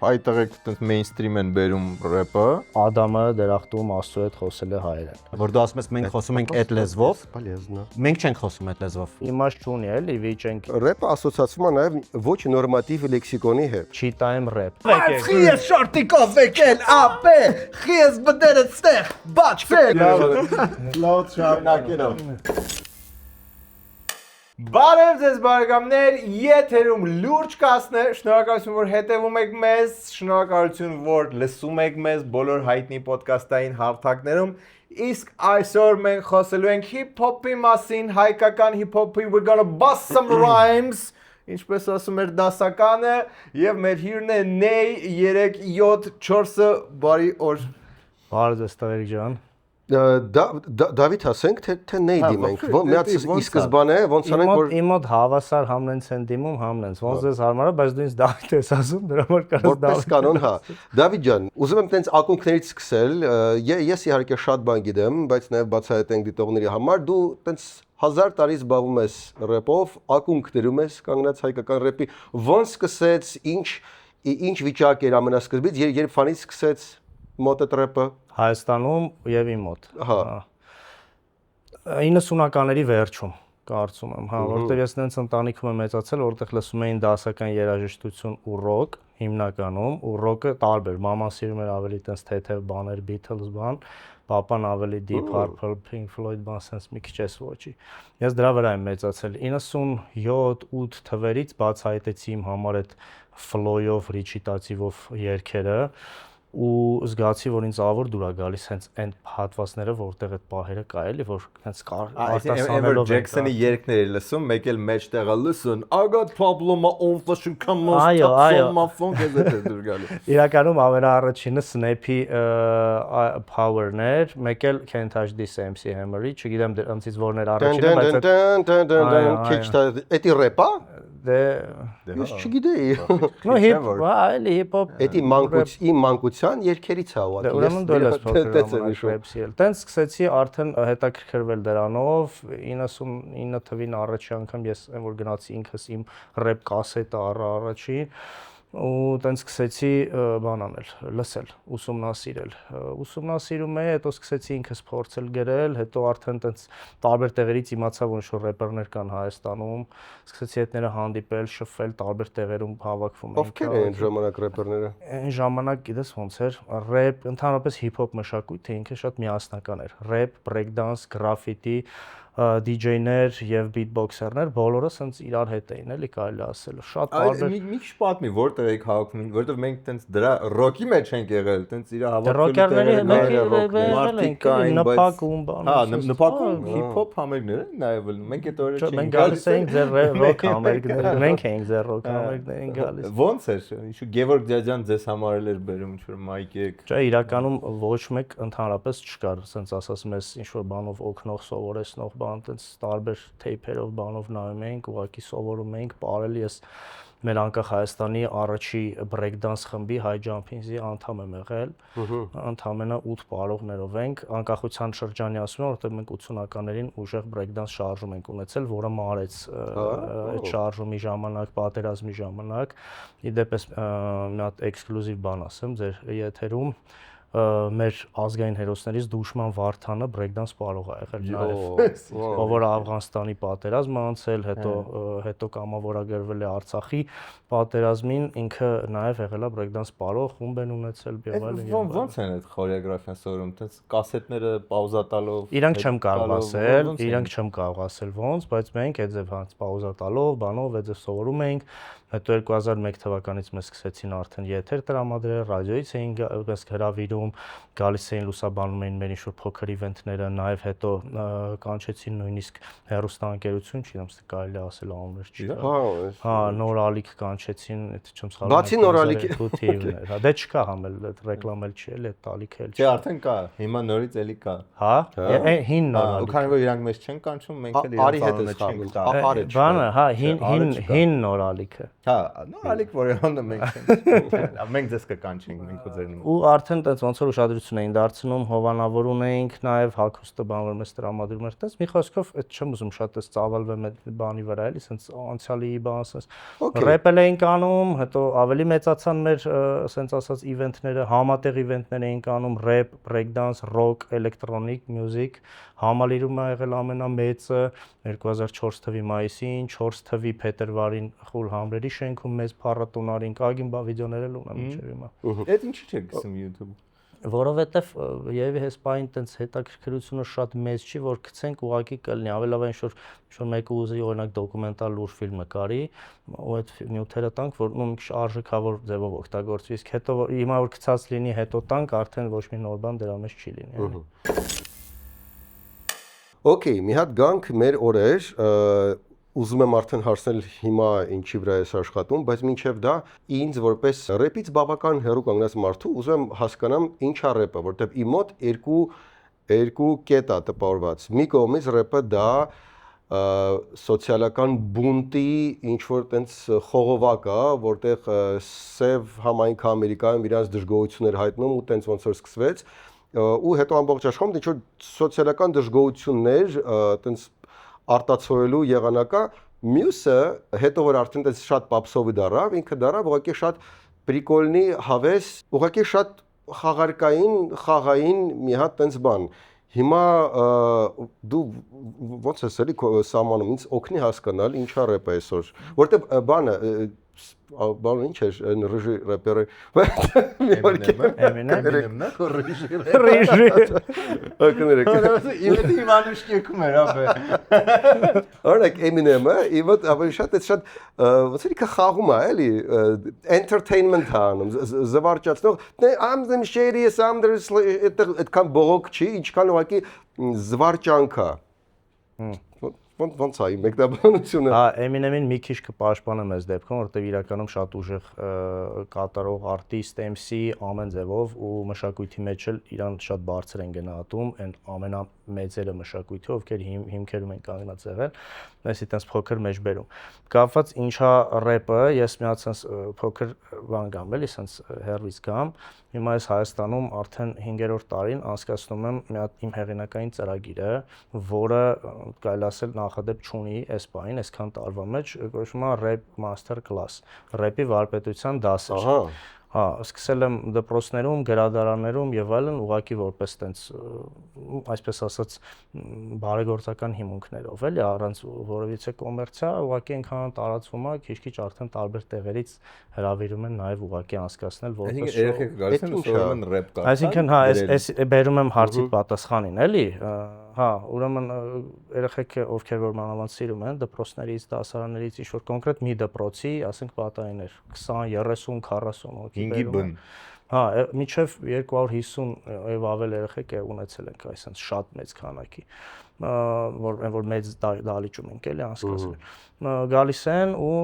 հայտարարեք այդպես mainstream են բերում ռեփը։ Ադամը դերախտում Աստծո հետ խոսել է հայերեն։ Որ դու ասում ես մենք խոսում ենք այդ լեզվով, Полезно. մենք չենք խոսում այդ լեզվով։ Իմաստ չունի էլի վիճենք Рэպը ասոցացվում է նաև ոչ նորմատիվ լեքսիկոնի հետ։ չիտայեմ ռեփ։ Խիես շորտիկով եկել, ապե, խիես բդերը ստեղ, բաչվել։ Լաուդ շարունակելով։ Բարև ձեզ բարեկամներ, եթերում լուրջ կասն է, շնորհակալություն որ հետևում եք մեզ, շնորհակալություն որ լսում եք մեզ բոլոր հայտնի ոդկասթային հարթակներում, իսկ այսօր մենք խոսելու ենք հիփ-հոփի մասին, հայկական հիփ-հոփի, we're gonna bust some rhymes, ինչպես ասում էր դասականը, եւ մեր հյուրն է Նեյ 374-ը, բարի օր։ Բարև ձեզ տղերիկ ջան։ Դավիթ ասենք թե նեյ դիմենք։ Միած ի սկզբանե ոնց անենք որ Իմ մոտ հավասար համնենց են դիմում, համնենց։ Ոնց ես հարմար է, բայց դու ինձ Դավիթ ես ասում, դրա համար կարաս որպես կանոն, հա։ Դավիթ ջան, ուզում եմ տենց ակունքներից սկսել։ Ես իհարկե շատ բան գիտեմ, բայց նաև բացահայտենք դիտողների համար դու տենց 1000 տարի զբաղվում ես ռեփով, ակունք դրում ես կանգնած հայկական ռեփի։ Ոնց սկսեց, ինչ վիճակ էր ամենասկզբից, երբ ֆանից սկսեց մոտ այդ ռեփը Հայաստանում եւ իմ մոտ։ Հա 90-ականների վերջում կարծում եմ, հա, որտեղ ես նենց ընտանիքում եմ մեծացել, որտեղ լսում էին դասական երաժշտություն ու ռոք հիմնականում, ու ռոքը տարբեր, մաման սիրում էր ավելի տենց թեթև բաներ, Beatles բան, պապան ավելի Deep Purple, Pink Floyd բան, sense մի քիչ էս ոչի։ Ես դրա վրա եմ մեծացել 97-8 թվերից բացահայտեցի իմ համար այդ ֆլոյով, ռիչիտատիվով երգերը ու զգացի որ ինձ ավոր դուր է գալիս հենց այն հատվածները որտեղ այդ պահերը կա էլի որ հենց արտասանելով Ջեքսոնի երգներ էր լսում, մեկ էլ մեջտեղը listen I got problem on fashion come on my phone գեզետ դուր գալի։ Իրականում ամենաառաջինը Snap-ի Power-ն էր, մեկ էլ Can't Touch This MC Hammer-ի, չգիտեմ դրանցից որն էր առաջինը, բայց էդի ռեփա դե ես չգիտեի։ նո հիփ, էլի հիփ-հոփ Էդի մանկության երգերից է ուղղակի։ Ուրեմն դու ես փոքր տենց սկսեցի արդեն հետաքրքրվել դրանով 99 թվին առաջի անգամ ես այն որ գնացի ինքս իմ ռեփ կասետը առաջին ու տենց սկսեցի բան անել, լսել, ուսումնասիրում էի, հետո սկսեցի ինքս փորձել գրել, հետո արդեն տենց տարբեր տեղերից իմացա որ ինչ-որ рэպերներ կան Հայաստանում, սկսեցի հետները հանդիպել, շփվել, տարբեր տեղերում հավաքվում էինք։ Ովքեր են ժամանակ рэպերները։ Այն ժամանակ գիտես ոնց էր, ռեփ, ընդհանրապես հիփ-հոփ մշակույթը ինքը շատ միասնական էր։ Ռեփ, բրեյք-դանս, գրաֆիտի DJ-ներ եւ beatboxer-ներ բոլորը սենց իրար հետ էին, էլի կարելի ասել։ Շատ տարբեր։ Մի քիչ պատմի, որտեղ եք հավաքում, որտեղ մենք տենց դրա ռոքի մեջ ենք եղել, տենց իր հավաքվելու նպակում բան։ Հա, նպակում հիփ-հոփ համերգներ են նայել, մենք այդ օրը չենք գալիս էինք ձեր ռոք համերգներ, մենք էինք ձեր ռոք համերգներին գալիս։ Ոնց էր, ինչու Գևորգ Ջաջան ձեզ համար էր բերում ինչ-որ մայք եք։ Չէ, իրականում ոչ մեկ ընդհանրապես չկար, սենց ասասում ես ինչ-որ բանով օգնող, սովորեցնող բան, տենց տարբեր թեյփերով բանով նայում էինք, ուղղակի սովորում էինք, parallel ես մեր անկախ Հայաստանի առաջի բրեյք-դանս խմբի High Jump-ի անդամ եմ եղել, ընդամենը 8 պարողներով ենք, անկախության շրջանի ասում եմ, որտեղ մենք 80-ականներին ուժեղ բրեյք-դանս շարժում ենք ունեցել, որը մարեց այդ շարժումի ժամանակ, պատերազմի ժամանակ, իդեպ մի հատ էքսկլյուզիվ բան ասեմ ձեր եթերում մեր ազգային հերոսներից Դուշման Վարդանը բրեյք-դանս պարող ա եղել նաև, ով որ Աֆղանստանի պատերազմը անցել, հետո կամավորագրվել է Արցախի պատերազմին, ինքը նաև եղել է բրեյք-դանս պարող, խումբ են ունեցել եւ այլն։ Ոնց են այդ խորեոգրաֆիան սովորում, տենց կասետները պաուզա տալով։ Իրանք չեմ կարող ասել ոնց, բայց մենք այդ ձև հանց պաուզա տալով, բանով այդ ձև սովորում էինք։ Հետո 2001 թվականից մեզ սկսեցին արդեն եթեր տրամադրել, ռադիոից էին հրավիրում, գալիս էին լուսաբանում էին մեր ինչ-որ փոքր իվենթները, նաև հետո կանչեցին նույնիսկ հեռուստաընկերություն, չգիտեմ, թե կարելի է ասել անուններ չկա։ Հա, Նոր Ալիք կանչեցին, եթե չեմ սխալվում։ Բացի Նոր Ալիքի թիվներ, հա, դե չկա համել, այդ ռեկլամել չի էլի, այդ Ալիքը էլ չի։ Չէ, արդեն կա, հիմա նորից էլի կա։ Հա, հին Նոր Ալիք։ Ու քանի որ իրանք մեզ չեն կանչում, մենք էլ իրանք անունը չենք տա։ Բանը, հա, հին Նոր Ալիքը։ Հա, Նոր Ալիք որոնը մենք չենք։ Մենք ձեզ կկանչենք, մենք ու ձերն։ Ու արդեն տենց ոնց ոնց որ ուշադրություն էին դարձնում, հովանավորում էինք նաև հագուստը բան որ մեզ տրամադրում էր, այդպես մի խոսքով այդ չեմ ուզում շատ էս ծավալվեմ այդ բանի վրա, էլի, սենց անցյալի բան, սենց ռեպել էինք անում, հետո ավելի մեծացան մեր սենց ասած իվենթները, համատեղ իվենթներ էինք անում, ռեպ, բրեյք-դանս, ռոք, էլեկտրոնիկ մյուզիկ, համալիրում ա եղել ամենամեծը 2004 թվականի մայիսին, 4 թվականի փետրվարին խուլ համրերի շենքում մեծ փառատոն արինք, ագին բա վիդեոներ էլ ունեմ ինչեր հիմա։ Այդ ինչի՞ չեք գցում YouTube։ Որովհետև եւի հեսպային տենց հետաքրքրությունը շատ մեծ չի, որ գցենք ուղակի կլինի, ավելի լավ է ինչ-որ մեկը ուզի օրինակ դոկումենտալ լուրջ ֆիլմ նկարի, ու այդ նյութերը տանք, որ մի քիչ արժեքավոր ձևով օգտագործվի, իսկ հետո հիմա որ գցած լինի, հետո տանք, արդեն ոչ մի նոր բան դրա մեջ չի լինի։ Okay, մի հատ գանք մեր օրեր, ուզում եմ արդեն հարցնել հիմա ինչի վրա ես աշխատում, բայց մինչև դա ինձ որպես ռեպից բավական հեռու կանգնած մարդու ուզում եմ հասկանամ ինչ է ռեպը, որտեղ իմ մոտ երկու կետ է տպավորված։ Մի կողմից ռեպը դա սոցիալական բունտի ինչ որ տենց խողովակ է, որտեղ սև համայնքը Ամերիկայում իրանց դժգոհություններ հայտնում ու տենց ոնց որ սկսվեց ու հետո ամբողջ աշխարհում ինչ որ սոցիալական դժգոհություններ տենց արտացոլելու եղանակա մյուսը հետո որ արդեն տես շատ պապսովի դարավ ինքը դարավ ուղղակի շատ պրիկոլնի հավես ուղղակի շատ խաղային մի հատ տես բան հիմա դու ոնց ես էլի սահմանում ինձ օգնի հասկանալ ինչա ռեպը այսօր որտեղ բանը բանը ինչ էր ռեժի ռեպերը Էմինեմն է ռեժի ակներեք Իվետի մանուշկեքում էր ապե Օրինակ Eminem-ը իվտ ավելի շատ ոնց էլի խաղում է էլի entertainment անում զվարճացնող I'm the shadiest I'm the այդքան բողոք չի ինչքան ուղղակի զվարճանք է ոնց է մեկնաբանությունը Հա Eminem-ին մի քիչ կպաշտպանեմ այս դեպքում որովհետև իրականում շատ ուժեղ կատարող արտիստ MC ամեն ձևով ու մշակույթի մեջ էլ իրան շատ բարձր են գնահատում այն ամենամեծերը մշակույթի ովքեր հիմքերում են կանգնած եղել այսի տես փոքր մեջբերում կապված ինչա ռեպը ես մի հատ sense փոքր բան գամ էլի sense հերվից գամ հիմա ես Հայաստանում արդեն 5-րդ տարին անցկացնում եմ մի հատ իմ հեղինակային ծրագիրը որը կարելի ասել նախադեպ չունի այս բանին այսքան տարվա մեջ կոչվում է Rap Master Class ռեպի վարպետության դասեր Հա, սկսել եմ դպրոցներում, գրադարաններում եւ այլն ուղակի որպես տենց այսպես ասած բարեգործական հիմունքներով էլի առանց որևիցե կոմերցիա ուղակի այնքան տարածվում է քիչ-քիչ արդեն տարբեր տեղերից հրավիրում են նաեւ ուղակի անցկացնել որպես երեխեք գալիս են ուսումն ռեպ կա Այսինքն հա այս բերում եմ հարցի պատասխանին էլի Հա, ուրեմն երեխեք ովքեր որ մանավանդ սիրում են դպրոցներից, դասարաններից ինչ որ կոնկրետ մի դպրոցի, ասենք պատայիներ 20, 30, 40 հոգի բերում։ Հա, միջև 250 եւ ավել երեխեք ունեցել ենք այսպես շատ մեծ քանակի որ մեծ դալիճում ենք էլի անցկացրել գալիս են ու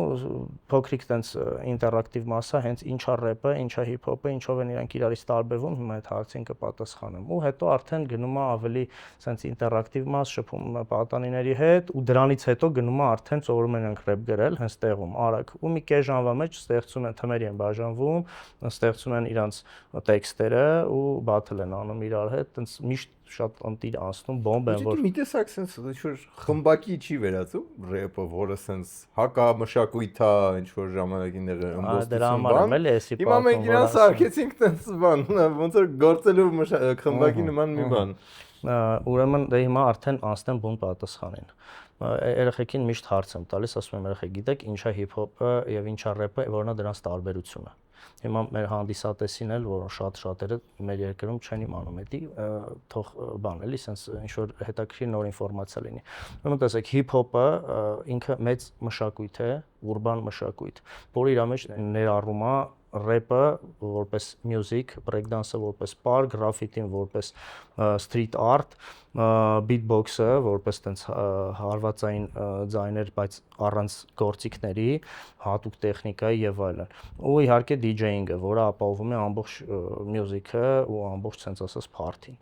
փոքրիկ տենց ինտերակտիվ մասա հենց ինչա ռեպը, ինչա հիփ-հոփը, ինչով են իրանք իրարից տարբերվում, հիմա այդ հարցին կպատասխանեմ։ Ու հետո արդեն գնում է ավելի սենց ինտերակտիվ մաս, շփում պատանիների հետ ու դրանից հետո գնում է արդեն սովորում են իրենք ռեպ գրել հենց տեղում, արագ։ Ու մի կես ժամվա մեջ ստեղծում են թմերի են բաժանվում, ստեղծում են իրանք տեքստերը ու բաթլ են անում իրար հետ, տենց միշտ շատ անտիր անցնում բոմբ են որ մի տեսակ sense ինչ որ խմբակի չի վերածում ռեպը որը sense հակա մշակույթ է ինչ որ ժամանակին եղել ըմբոստություն բան հիմա մենք իրան սարքեցինք տենց բան ոնց որ գործելու խմբակի նման մի բան ուրեմն դե հիմա արդեն անցնեմ բուն պատասխանին երեխեքին միշտ հարց եմ տալիս ասում եմ երեխեք գիտեք ինչա հիփ-հոփը եւ ինչա ռեպը որն է դրանց տարբերությունը Հիմա մեր հանդիսատեսին էլ, որ շատերը մեր երկրում չեն իմանում էդի, թող բան էլի, sense ինչ որ հետաքրքիր նոր ինֆորմացիա լինի։ Ուրեմն տեսեք, հիփ-հոփը ինքը մեծ մշակույթ է, ուրբան մշակույթ, որը իր մեջ ներառում է ռեպը որպես մյուզիկ, բրեյք-դանսը որպես պար, գրաֆիտին որպես սթրիթ արտ, beatbox-ը, որպես տենց հարվածային ձայներ, բայց առանց գործիքների, հատուկ տեխնիկայի եւ այլն։ Ու իհարկե DJ-ինգը, որը ապահովում է ամբողջ մյուզիքը ու ամբողջ sense ասած party-ին։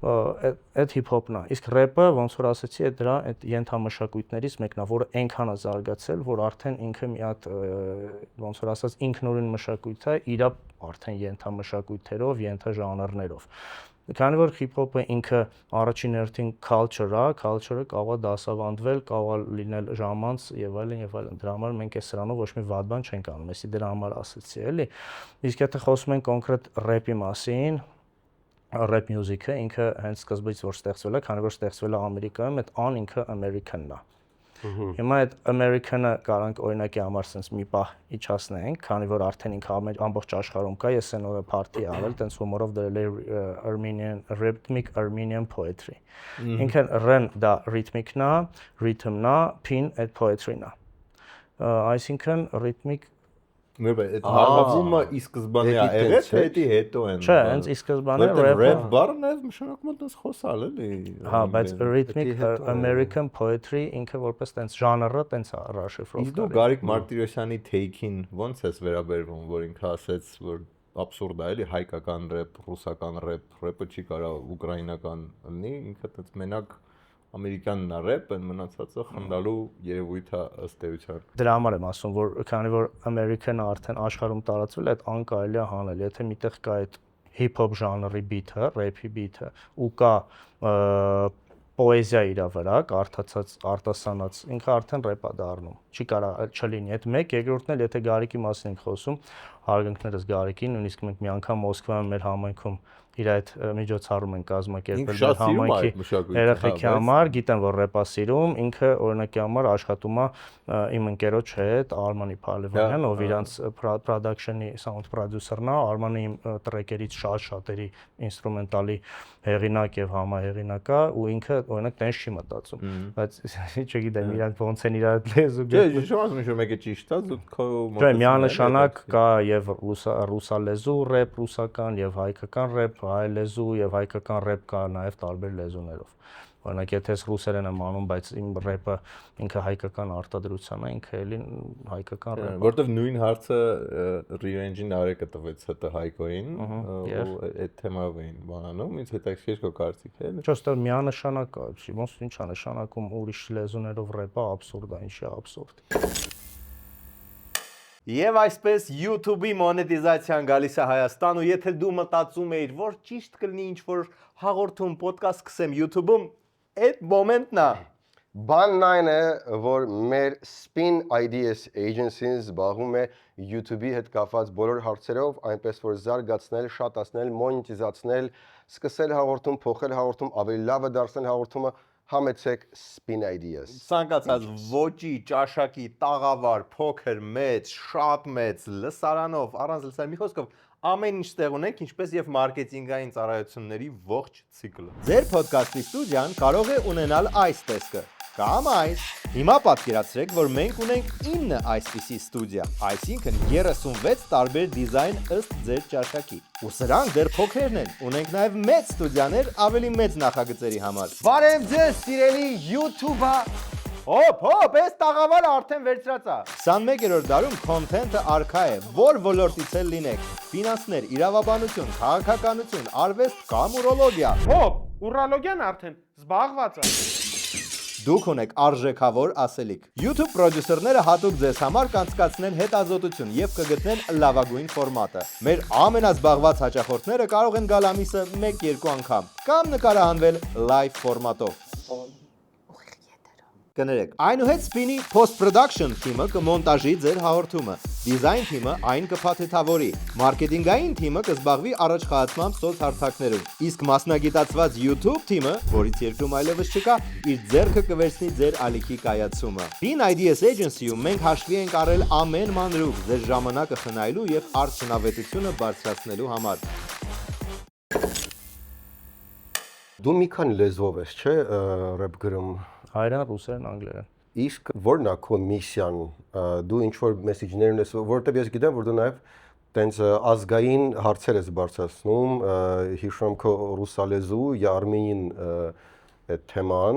Այդ հիփ-հոփն է։ Իսկ рэպը, ոնց որ ասացի, այդ դրա այդ ենթամշակույթներից մեկն է, որը այնքան է զարգացել, որ արդեն ինքը մի հատ ոնց որ ասած ինքնուրույն մշակույթ է, իր արդեն ենթամշակույթերով, ենթաժանրներով։ Քանի որ հիփ-հոփը ինքը առաջին հերթին culture-ը կարող է դասավանդվել, կարող է լինել ժամանց եւ այլն եւ այլն։ Դրա համար մենք այս սրանով ոչ մի վատ բան չենք անում, էսի դրա համար ասացի, էլի։ Իսկ եթե խոսում ենք կոնկրետ рэպի մասին, рэպ մյուզիքը ինքը հենց սկզբից որ ստեղծվել է, քանի որ ստեղծվել է Ամերիկայում, այդ ինքը American-ն է։ Հիմա այդ American-ը կարանք օրինակի համար sense մի պահ իջացնենք, քանի որ արդեն ինքը ամբողջ աշխարհում կա, ես այն օրը party արել, տենց հումորով դրել է Armenian rhythmic Armenian poetry։ Ինքը ռեն դա rhythmic-ն է, rhythm-ն է, pin այդ poetry-ն է։ Այսինքն rhythmic Այդ հարվածումը ի սկզբանե է եղել, թե դա հետո են։ Չէ, հենց ի սկզբանե rap բառը նաև մշակում է տես խոսալ, էլի։ Հա, բայց rhythmic American poetry ինքը որպես տենց ժանրը տենց է ռաշիֆրով։ Իսկ դու Գարիկ Մարտիրոսյանի take-ին ո՞նց ես վերաբերվում, որ ինքը ասեց, որ absurd է, էլի հայկական rap, ռուսական rap, rap-ը չի կարող ուկրաինական լինի, ինքը տենց մենակ ամերիկյանն է rap, այն մնացածը խնդալու երևույթ է ըստ էության։ Դրա համար եմ ասում, որ քանի որ American-ը արդեն աշխարհում տարածվել է, այդ անկարելի է հանել։ Եթե միտեղ կա այդ hip-hop ժանրի beat-ը, rap-ի beat-ը, ու կա պոեզիա իր վրա, կարդացած, արտասանած, ինքը արդեն rap է դառնում։ Չի կարող չլինի։ Այդ մեկ, երկրորդն էլ եթե Գարիկի մասին ենք խոսում, հարգանքներս Գարիկին, նույնիսկ մենք մի անգամ Մոսկվայում մեր համայնքում իր այդ միջոցառում են կազմակերպել մեր համայնքի երեխեքի համար, գիտեն որ ռեպա սիրում, ինքը օրինակի համար աշխատում է իմ ընկերոջ հետ, Արմանի Փալևանյան, ով իրանց production-ի sound producer-ն է, Արմանը իմ տրեքերից շատ-շատերի ինստրումենտալի հեղինակ եւ համահեղինակ է, ու ինքը օրինակ տենց չի մտածում, բայց չգիտեմ իրանք ոնց են իրար լեզու գտնում։ Չէ, ինչ-որ մեկը ճիշտ է, դու քո Չէ, միանշանակ կա եւ ռուսալեզու ռեպ, ռուսական եւ հայկական ռեպ, հայ լեզու եւ հայկական ռեպ կա նաեւ տարբեր լեզուներով։ Օրինակ եթե ես ռուսերեն եմ անում, բայց իմ ռեպը ինքը հայկական արտադրության է, ինքը էլի հայկական ռեպ է։ Որտեվ նույն հարցը Revenge-ին Արեկը տվեց ՀՏ Հայկոին, ու այդ թեմայով էին բանանում, ինձ հետաքրքիր քո կարծիքը էլի։ Չէ, ստեղ միանշանակ կա, ոնց ինչ է նշանակում ուրիշ լեզուներով ռեպը абսուրդ է, ինչի абսուրդ։ Եվ այսպես YouTube-ի մոնետիզացիան գալիս է Հայաստան, ու եթե դու մտածում էիր, որ ճիշտ կլինի ինչ-որ հաղորդում, podcast սկսեմ YouTube-ում, այդ մոմենտն է։ Բանն այն է, որ մեր Spin Ideas Agency-ն զբաղվում է YouTube-ի հետ կապված բոլոր հարցերով, այնպես որ զարգացնել, շատացնել, մոնետիզացնել, սկսել հաղորդում, փոխել հաղորդում, ավելի լավը դարձնել հաղորդումը, համեցեք Spin Ideas։ Ցանկացած ոճի, ճաշակի, տաղավար, փոքր, մեծ, շատ մեծ, լսարանով, առանց լսարանի, մի խոսքով ամեն ինչ տեղ ունենք, ինչպես եւ մարքեթինգային ծառայությունների ողջ ցիկլը։ Ձեր ոդքասթի ստուդիան կարող է ունենալ այս տեսքը կամ այս։ Հիմա պատկերացրեք, որ մենք ունենք 9 այսպիսի ստուդիա, այսինքն 36 տարբեր դիզայն ըստ ձեր ճաշակի։ Ու սրանք դեռ փոքրերն են։ Ունենք նաև մեծ ստուդիաներ ավելի մեծ նախագծերի համար։ Բարև ձեզ, սիրելի YouTube-ա։ Հոп, այս տաղավարը արդեն վերցրած է։ 21-րդ դարում քոնթենթը արքա է, որ ոլորտից էլ լինեք։ Ֆինանսներ, իրավաբանություն, քաղաքականություն, արվեստ կամ ուրոլոգիա։ Հոպ, ուրոլոգիան արդեն զբաղված է։ Դուք ունեք արժեքավոր ասելիք։ YouTube պրոդյուսերները հատուկ ձեզ համար կանցկացնեն հետազոտություն եւ կգտնեն լավագույն ֆորմատը։ Մեր ամենազբաղված հաճախորդները կարող են գալ ամիսը 1-2 անգամ կամ նկարահանվել live ֆորմատով։ Կներեք, այնուհետ Spin-ի post-production թիմը կմոնտաժի ձեր հաղորդումը, դիզայն թիմը այն կփաթեթավորի, մարքեթինգային թիմը կզբաղվի առաջխաղացմամբ սոցհարթակներում, իսկ մասնագիտացված YouTube թիմը, որից երկրում այլևս չկա, իր ձեռքը կվերցնի ձեր ալիքի կայացումը։ Spin Ideas Agency-ում մենք հաշվի ենք առել ամեն մանրուք ձեր ժամանակը խնայելու եւ արդյունավետությունը բարձրացնելու համար։ Դու մի քանի լեզվով ես, չէ, ռեփ գրում։ Հայերեն, ռուսերեն, անգլերեն։ Իսկ ո՞րն է քո միսիան, դու ինչ որ մեսեջներ ունես, որովհետև ես գիտեմ, որ դու նաև տենց ազգային հարցեր ես բարձրացնում, հիշում քո ռուսալեզու եւ արմենին այդ թեման,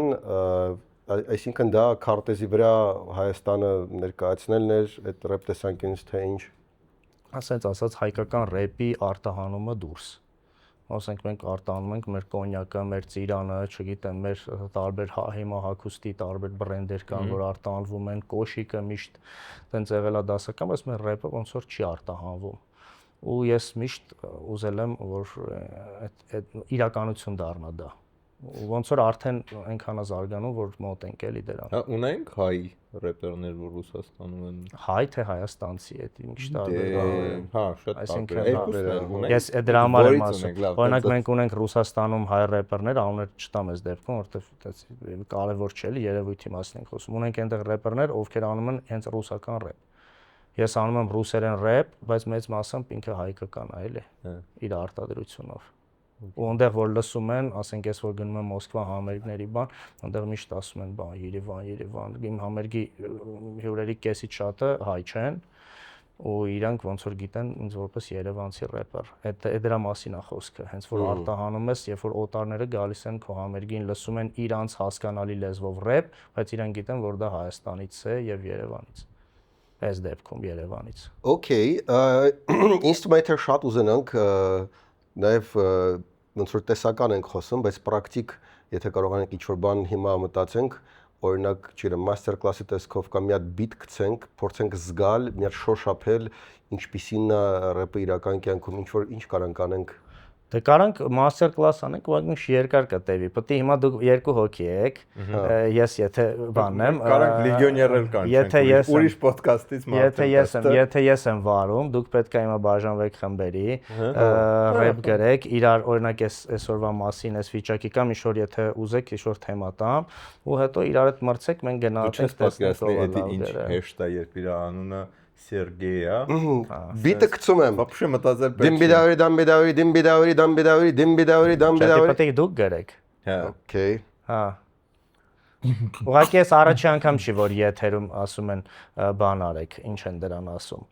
այսինքն դա քարտեզի վրա Հայաստանը ներկայացնելն էր այդ ռեփ տեսանկյունից թե ինչ։ Ասենց ասած հայկական ռեպի արտահանումը դուրս։ Ասենք մենք արտահանում ենք մեր կոնյակը, մեր ծիրանը, չգիտեմ, մեր տարբեր հիմա հագուստի տարբեր բրենդեր կան, որ արտահանվում են, կոշիկը միշտ տենց եղել է դասական, բայց մեր ռեպը ոնց որ չի արտահանվում։ Ու ես միշտ ուզել եմ, որ այդ իրականություն դառնա դա։ Ոնց որ արդեն այնքան է զարգանում, որ մոտ ենք էլի դրան։ Հա, ունենք հայ ռեպերներ, որ Ռուսաստանում են։ Հայ թե հայաստանցի, այդ ինչ տարբեր է։ Հա, շատ տարբեր։ Այսինքն ես դրա համար եմ ասում։ Օրինակ մենք ունենք Ռուսաստանում հայ ռեպերներ, անուններ չտամ այս դեպքում, որովհետև կարևոր չէ, էլի երևույթի մասին ենք խոսում։ Ունենք այնտեղ ռեպերներ, ովքեր անում են հենց ռուսական ռեպ։ Ես անում եմ ռուսերեն ռեպ, բայց մեծ մասամբ ինքը հայկական է, էլի։ Իր արտադրությունով։ Ու այնտեղ որ լսում են, ասենք ես որ գնում եմ Մոսկվա համերգների բան, այնտեղ միշտ ասում են բան Երևան, իմ համերգի հյուրերի կեսից շատը հայ չեն ու իրանք ոնց որ գիտեն ինձ որպես երևանցի рэպեր։ Այդ դրա մասին է խոսքը, հենց որ արտահանում ես, երբ որ օտարները գալիս են քո համերգին, լսում են իրանց հասկանալի լեզվով рэպ, բայց իրանք գիտեն որ դա Հայաստանից է եւ Երևանից։ Այս դեպքում Երևանից։ Okay, ինձ թվում է թե շատ ուզենանք նաև ոնց որ տեսական ենք խոսում, բայց պրակտիկ, եթե կարողանանք ինչ-որ բան հիմա մտածենք, օրինակ, չգիտեմ, մաստեր կլասի տեսքով կամ մի հատ բիթ գցենք, փորձենք զգալ, մի հատ շոշափել, ինչպիսին է րեպը իրական կյանքում, ինչ կարանք անենք։ Դե կարանք մաստեր կլաս անենք, ու ինչ երկար կտևի։ Պետք է հիմա դուք երկու հոգի եք, ես եթե բանեմ, Կարանք լեգիոներել կանչենք, ուրիշ ոդքասթից Եթե ես եմ վարում, դուք պետք է հիմա բաժանվեք խմբերի, ռեփ գրեք, իրար օրինակ այսօրվա մասին, այս վիճակի կամ ինչ-որ եթե ուզեք ինչ-որ թեմա տամ, ու հետո իրար հետ մրցեք, մենք գնացենք տեսնենք ինչ հեշտ է, երբ իր անունը Սերգեյա, բիտը գցում եմ։ Вообще մտածել պետք է։ Պետք է դուք գրեք։ Okay։ Հա։ Ուղղակի ես առաջի անգամ չի որ եթերում ասում են բան արեք, ինչ են դրան ասում։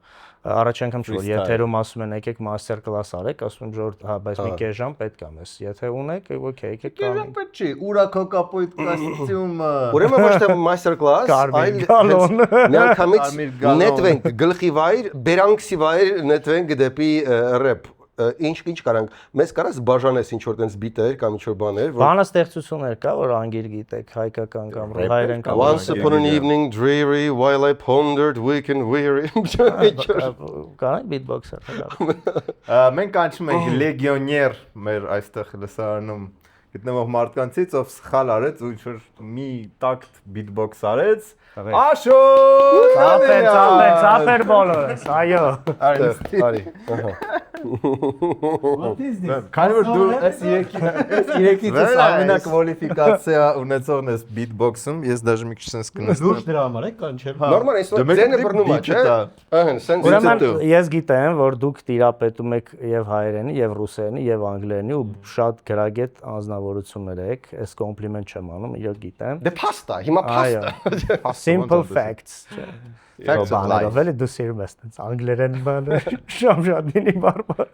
Առաջի անգամ չի որ եթերում ասում են եկեք մաստեր կլաս արեք, ասում եմ ժողովուրդ, հա, բայց մի կես ժամ պետք է մեզ։ Եթե ունեք, okay, եկեք կամ։ Կեժան պետք չի, ուրակո կապոյտ կոստյումը։ Ուրեմն ոչ թե master class, այլ միանգամից նետվենք գլխի վայր, բերանքսի վայր նետվենք դեպի rap։ Ինչ կարանք, մեզ կարաս բաժանես ինչ որ տենց բիտեր կամ ինչ որ բաներ, որ բանաստեղծություններ կա, որ անգիր գիտեք, հայկական կամ հայերեն կամ Once upon an evening dreary while I pondered weak and weary։ Կարանք beatbox-ը։ Մենք կանչում ենք լեգիոներ մեր այստեղ լսարանում գտնվող մարդկանցից, ով սխալ արեց ու ինչ-որ մի տակտ beatbox արեց։ Աշոտ! Ծափեր բոլորս, այո։ Արի։ Քանի որ դու այս երեքից ամենակվալիֆիկացիա ունեցողն ես beatbox-ում, ես даже մի քիչ sense կնստեմ։ Դուրս դրա համար է կանչել։ Նորմալ էս որ ձենը բռնում է, չէ՞։ Ահեն, sense Ուրեմն ես գիտեմ, որ դուք տիրապետում եք եւ հայերենի, եւ ռուսերենի, եւ անգլերենի ու շատ գրագետ անձնավորություններ եք, այս կոմպլիմենտ չեմ անում, իրոք գիտեմ։ Դե փաստա, հիմա փաստա։ Simple facts։ Facts of life։ Ավելի դու սիրում ես տենց անգլերեն բանը, շամշադինի բարբար։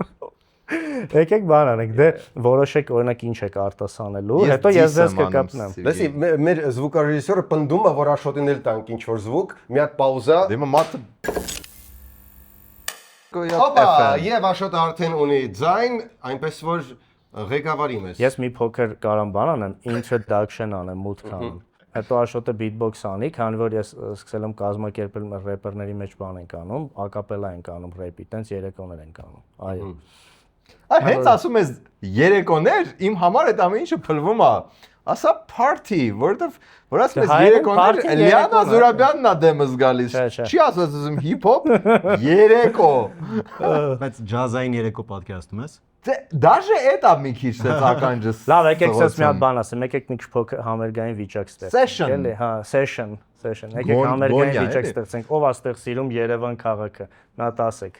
Եկեք բան անենք, դե որոշեք օրինակ ինչ եք արտասանելու, հետո ես ձեզ կկապնեմ։ Լսի, մեր զվուկարեժիսորը պնդում է, որ Աշոտին էլ տանք ինչ որ զվուկ, մի հատ պաուզա։ Դե մատը Հոպա, եւ Աշոտը արդեն ունի ձայն, այնպես որ ղեկավարի մեզ։ Ես մի փոքր կարամ բան անեմ, introduction անեմ, մուտք անեմ։ Հետո Աշոտը beatbox անի, քանի որ ես սկսել եմ կազմակերպել рэպերների մեջ բան ենք անում, ակապելա ենք անում рэպի, տենց երեկոներ ենք անում։ Այո։ Այ հենց ասում ես երեկոներ, իմ համար այդ ամեն ինչը փլվում է։ Ասա party, որովհետև որ ասում ես երեկոներ, Լիանա Զուրաբյանն է դեմս գալիս։ Չի ասած ասում hip-hop, երեկո։ Բայց ջազային երեկո պատկերացնում ես։ Դաժե էտա մի քիչ սենց ականջս։ Լավ, եկեք սենց մի հատ բան ասեմ, եկեք մի քիչ փոքր համերգային վիճակ ստեղծենք։ Session։ Էլի, հա, session։ Եկեք համերգային վիճակ ստեղծենք։ Ով է ստեղ սիրում Երևան քաղաքը։ Նա տասեք։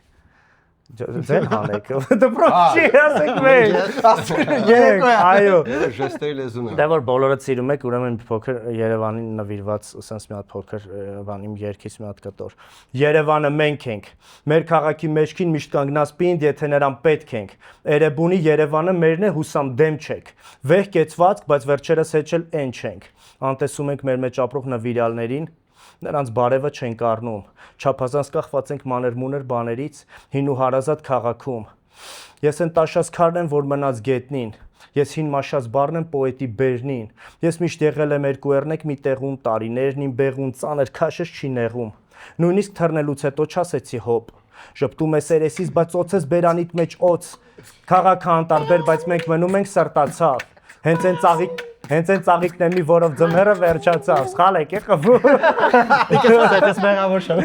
Ձեր հանեք։ Դպրոցի ասեք մեկ։ Այո։ Ժեստերի լեզուն է։ Դա որ բոլորը սիրում եք, ուրեմն փոքր Երևանին նվիրված, ասենց մի հատ փոքր բան իմ երկից մի հատ կտոր։ Երևանը մենք ենք։ Մեր քաղաքի մեջքին միշտ կանգնած պինդ, եթե նրան պետք ենք։ Էրեբունի Երևանը մերն է, հուսամ դեմ չեք։ Վեհ կեցվածք, բայց վերջերս հեչել են չենք։ Անտեսում ենք մեր մեջ ապրող նվիրյալներին, նրանց բարևը չենք առնում։ Չափազանց կախված ենք մանր-մուներ բաներից, հին ու հարազատ քաղաքում։ Ես են տաշած քարն եմ, որ մնաց գետնին։ Ես հին մաշած բառն եմ պոետի բերնին։ Ես միշտ եղել եմ երկու երնեք մի տեղում, տարիներն իմ բեղուն ծանր քաշես չի նեղում։ Նույնիսկ թռնելուց հետո չասեցի հոպ։ Ժպտում ես երեսից, բայց ծոցես բերանիդ մեջ օծ։ Քաղաքը անտարբեր, բայց մենք մնում ենք սրտացավ։ Հենց այն ծաղիկն է մի, որով ձմեռը վերջացավ։ Սխալ եք խփում։ Դες մեղավոր շա։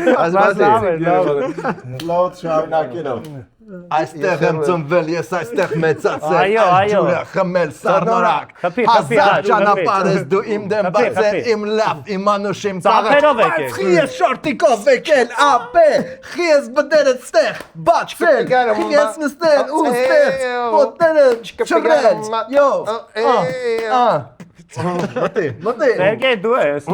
Լավ շարունակելով։ Այստեղ եմ ծնվել, ես այստեղ մեծացել, Այո, այո։ ջուրը խմել, սառնորակ։ Խփի, Հազար ճանապարհ ես դու իմ դեմ բացել, իմ լավ, իմ անուշ, իմ Ծափերով եկեք։ Բայց խիես շորտիկով եկել, ապե, խիես բդերդ ստեղ, բաչվել, խիես նստել, ու ստեղ, ոտները չռել, յո, մտի, Սերգեյ, դու ես։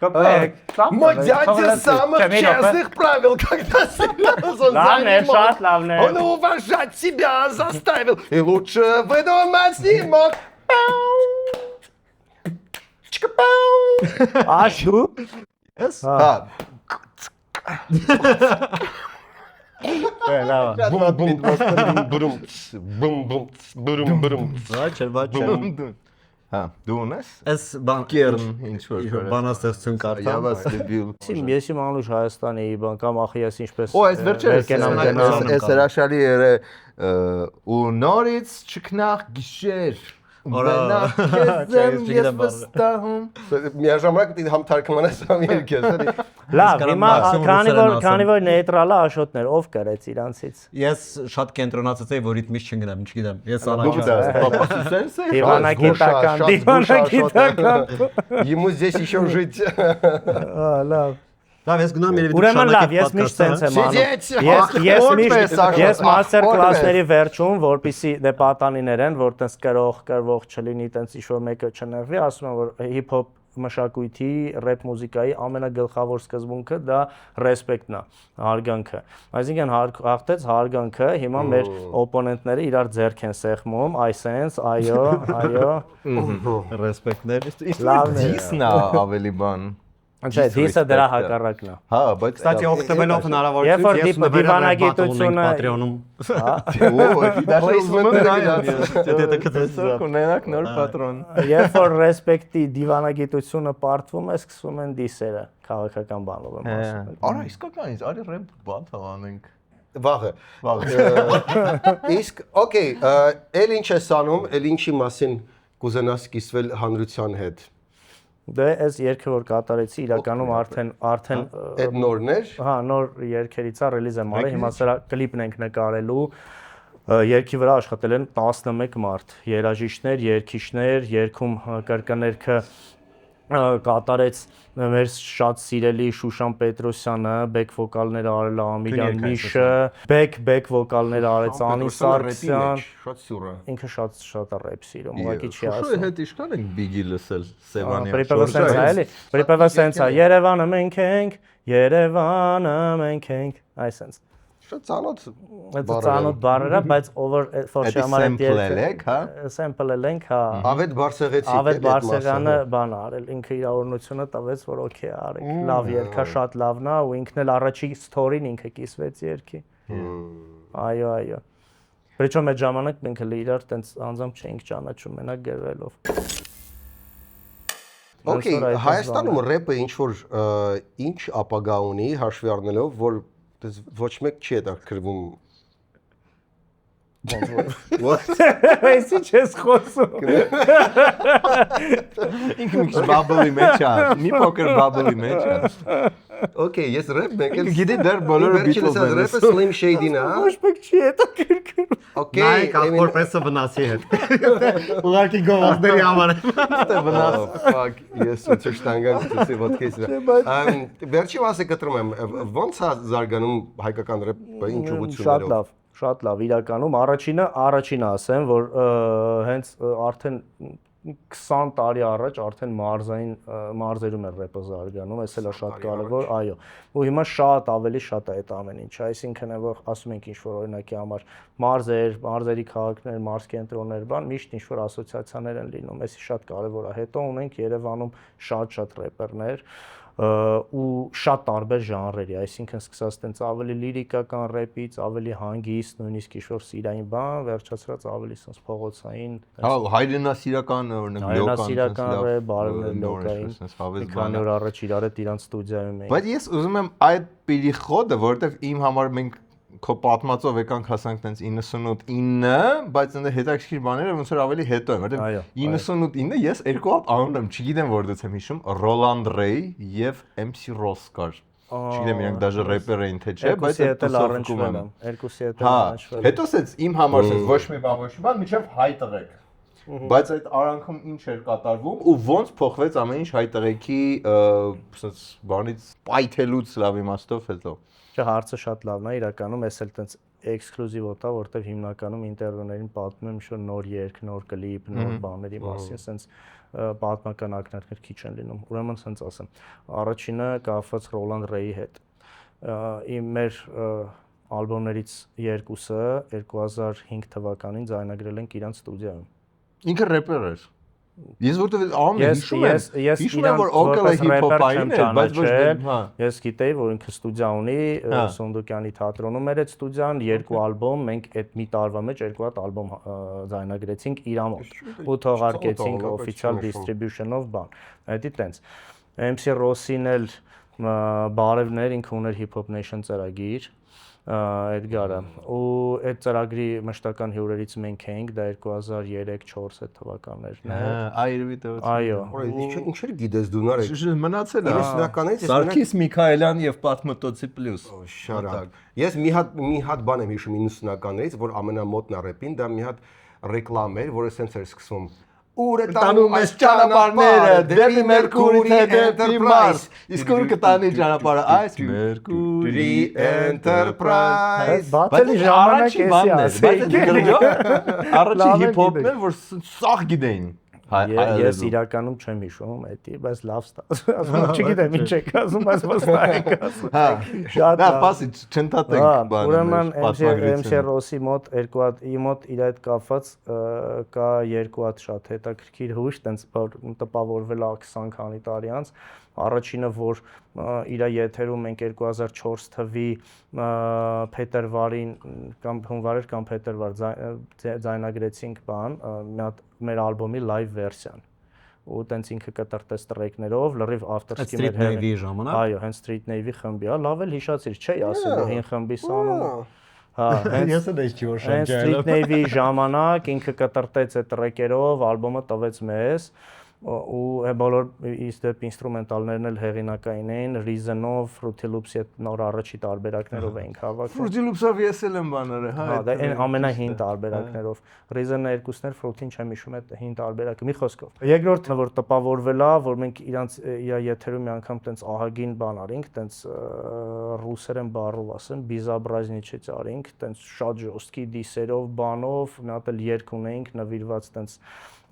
Կպեք։ Мой дядя самых честных правил, когда серьезно Лавне, занимал. шат, лавне. Он уважать себя заставил и лучше выдумать не мог. Чика-пау. Աշ դու։ ես, Հա, բրում։ վաչեր, Հա, դու ունես։ ես բան, Կերն ինչ որ։ բանաստեղծություն Я կարդամ, вас любил. Ես իմ անուշ Հայաստանի բան կամ ախի ես ինչպես Օ, այս վերջերս կենամ այս- գնամ։ այս հրաշալի էր ու նորից չքնախ գիշեր Մենակ քեզ եմ ես վստահում Միաժամանակ դի համ թարգմանես համ երկես, էլի։ Լավ, հիմա մաքսիմում քանի որ նեյտրալը աշոտներ ով կրեց իրանցից։ ես շատ կենտրոնացած էի, որ րիթմից չընկնեմ, չգիտեմ, ես Դուք դա պապասուսենս եք Դիվանագիտական։ Ему здесь еще жить։ Լավ։ լավ, ես գնամ երևի Ուրեմն լավ, ես միշտ sense եմ անում։ Ես մաստեր կլասների վերջում, որպեսի դե պատանիներ են, որ տես կրող չլինի, տես ինչ-որ մեկը չնեղվի, ասում եմ, որ հիփ-հոփ մշակույթի, ռեփ մուզիկայի ամենագլխավոր սկզբունքը դա ռեսպեկտն է, հարգանքը։ Այսինքն հաղթեց հարգանքը, հիմա մեր օպոնենտները իրար ձեռք են սեղմում, այսենց, այո, ռեսպեկտներ։ լավն է։ Դիսնա ավելի բան Չէ, դիսը դրա հակառակն է։ Հա, բայց Կստати, օգտվելով Երբ որ հնարավորությունից ես նվերը դիվանագիտությունը- Patreon-ում։ ունենակ նոր պատրոն Երբ որ ռեսպեկտի դիվանագիտությունը պարտվում է, սկսվում են դիսերը, քաղաքական բանով եմ ասում։ Արա իսկականից, արի ռեփ բան թողանենք Վաղը։ Իսկ, օքեյ, էլ ինչ ես անում, էլ ինչի մասին կուզենաս կիսվել հանրության հետ։ Դե այս երգը որ կատարեցի իրականում արդեն Այդ նորներ։ հա նոր երգերից է ռելիզ եմ արել, հիմա սրա կլիպն ենք նկարելու։ Երգի վրա աշխատել են 11 մարդ, երաժիշտներ, երգիչներ, երգում կրկներքը կատարեց մեր շատ սիրելի Շուշան Պետրոսյանը, բեք վոկալները արել է Ամիրյան Միշը, բեք վոկալները արեց Անի Սարգսյան, Շատ սուրա ինքը շատ ռեփ սիրում, ուղղակի չի Շուշոյի ասում։ հետ իշքան ենք բիգի լսել Սևանյան Պրիպևը սենց է, էլի։ Պրիպևը սենց է, Երևանը մենք ենք, Երևանը մենք ենք, այսենց։ Շատ ծանոթ Դա ծանոթ բառեր է, բայց over for Էդի շամարը sample-ել եք, հա? Sample-ել ենք, հա։ Ավետ Բարսեղեցի։ Ավետ Բարսեղյանը բան արել, ինքը իր օրնությունը տվեց, որ օքեյ արեք։ Լավ երգա, շատ լավն է, ու ինքն էլ առաջի story-ն ինքը կիսվեց երգի։ Այո։ Причем այդ ժամանակ մենք էլ իրար տենց անձամբ չէինք ճանաչում, մենակ գրվելով։ Okay, Հայաստանում ռեփը ինչ որ ինչ ապագա ունի, հաշվի առնելով, որ ոչ մեկ չի հետաքրվում։ Էսի չես խոսում։ Ինքը մի քիչ բաբլի մեջ է մի փոքր բաբլի մեջ է Okay, ես rap մեկ էլ Գիտի դեռ բոլորը Beatles են rap-ը Slim Shady-ն է, հա։ Ոչ մեկ չի հետաքրքրում։ Okay, Նայեք ախորպեսը վնասի հետ։ Ուղղակի գովազդերի համար։ վնաս։ Fuck, ես ուշտանգան ցույցի ոդկես։ Վերջի մասը կտրում եմ, ո՞նց է զարգանում հայկական rap-ը, ինչ ուղղություններով։ Շատ լավ, իրականում առաջինը ասեմ, որ հենց արդեն 20 տարի առաջ արդեն մարզերում էր ռեպը զարգանում, այս էլ է շատ կարևոր, այո։ Ու հիմա շատ ավելի շատ է այդ ամեն ինչը, այսինքն որ ասում ենք ինչ-որ օրինակի համար մարզերի քաղաքներ, մարզ կենտրոններ, միշտ ինչ-որ ասոցիացիաներ են լինում, այսի շատ կարևոր է։ Հետո ունենք Երևանում շատ ռեպերներ ու շատ տարբեր ժանրերի, այսինքն սկսած տենց ավելի լիրիկական ռեպից, ավելի հանգիստ, նույնիսկ ինչ-որ սիրային բան, վերջացրած ավելի սենց փողոցային, Հա, հայրենասիրական օրինակ հայրենասիրական ռեպ, բարևներ լոկային, մի քանի օր առաջ իրար հետ իրանց ստուդիայում էին։ Բայց ես ուզում եմ այդ պիրիխոդը, որովհետև իմ համար մենք քո պատմածով եկանք հասանք տենց 98-ը, բայց ընդ հետաքրքիր բաները ոնց որ ավելի հետո են, որովհետև 98-ը ես երկու հատ անում եմ, չգիտեմ որտեղից եմ հիշում, Roland Ray եւ MC Ross կար։ Չգիտեմ իրանք դաժե ռեպեր էին թե չէ, բայց երկուսի հետ առնչվել եմ։ Երկուսի հետ Հա, առնչվել։ հետո սենց իմ համար սենց ոչ մի բան, միջև հայ տղեկ։ Բայց այդ արանքում ինչ էր կատարվում ու ոնց փոխվեց ամեն ինչ հայ տղեկի սենց բանից պայթելուց լավ իմաստով հետո։ Չէ, հարցը շատ լավն է, իրականում էս էլ տենց էքսկլյուզիվ օտա, որտեղ հիմնականում ինտերվյուներին պատմում եմ ինչ-որ նոր երգ, նոր կլիպ, նոր բաների մասին, սենց պատմական ակնարկներ քիչ են լինում։ Ուրեմն սենց ասեմ, առաջինը կապված Roland Ray-ի հետ։ Մեր ալբոմներից երկուսը 2005 թվականին ձայնագրել ենք իրանց ստուդիայում։ Ինքը ռեպեր էր։ Ես որտեվ անում հիշում եմ որ որպես Օկելը հիփ-հոփային էր, բայց ոչ հա։ Ես գիտեի, որ ինքը ստուդիա ունի, Սունդուկյանի թատրոնում էր այդ ստուդիան, երկու ալբոմ, մենք այդ մի տարվա մեջ երկու հատ ալբոմ ձայնագրեցինք իր մոտ ու թողարկեցինք official distribution-ով բան։ Այդի տենց։ MC Ross-ին էլ բարևներ, ինքը ուներ Hip Hop Nation ծրագիր, Էդգարը, ու այդ ծրագրի մշտական հյուրերից մենք էինք, դա 2003-4 թվականներն է։ Այրվի տվեց։ Այո։ Ինչեր գիտես դու նարեկ։ Մնացել է։ Իսնականից Սարգիս Միքայելյան եւ Պատմտոցի պլյուս։ Շարակ։ Ես մի հատ բան եմ հիշում 90-ականներից, որ ամենամոտն է ռեպին, դա մի հատ ռեկլամ էր, որը սենց էր սկսվում։ Ուր է տանում այս ճանապարհները, դեպի Մերկուրի Enterprise։ Իսկ ուր կտանի ճանապարհը այս Մերկուրի Enterprise։ Բացելի ժամանակ էսի ասեի։ Առաջի հիփ-հոփն էր, որ սաղ գիտեին։ Ես իրականում չեմ հիշում էդի, բայց լավ ստացվում։ Չգիտեմ ինչ եք ասում, բայց վստահ եք ասում։ Հա, շատ լավ, պասի չընդհատենք բանը։ Ուրեմն MC Ross-ի մոտ երկու հատ իր մոտ իր հետ կապված կա երկու հատ շատ հետաքրքիր հույժ, տենց տպավորվել է 20 քանի տարի անց։ Առաջինը, որ իր եթերում մենք 2004 թվի փետրվարին կամ հունվար կամ փետրվար ձայնագրեցինք բան, մի հատ մեր ալբոմի լայվ վերսիան։ Ու տենց ինքը կտրտեց տրեքներով, լրիվ ավտորսկի մեր Navy-ի ժամանակ։ Այո, հենց Street Navy խմբի, լավ էլ հիշացիր, չէ՞ ասել հին խմբի սանումը։ Հա, Ես էլ էս չի որ հենց Street Navy ժամանակ ինքը կտրտեց այդ տրեքերով, ալբոմը տվեց մեզ։ Ու բոլոր իստեպ ինստրումենտալներն էլ հեղինակային էին, Reason-ով, Fruity Loops-ի հետ նոր առաջի տարբերակներով էինք հավաքում։ Fruity Loops-ով ես էլ եմ բաները, հա։ Հա, դա այն ամենահին տարբերակներով։ Reason-ը երկուսներ, Fruity-ին չեմ հիշում այդ հին տարբերակը, մի խոսքով։ Երկրորդը, որ տպավորվել է, որ մենք իրանց իր եթերում մի անգամ տենց ահագին բան արինք, տենց ռուսերեն բառով ասեմ, Безобразничать արինք, տենց շատ ժոստկի դիսերով, բանով, մի հատ էլ երգ ունեինք նվիրված տենց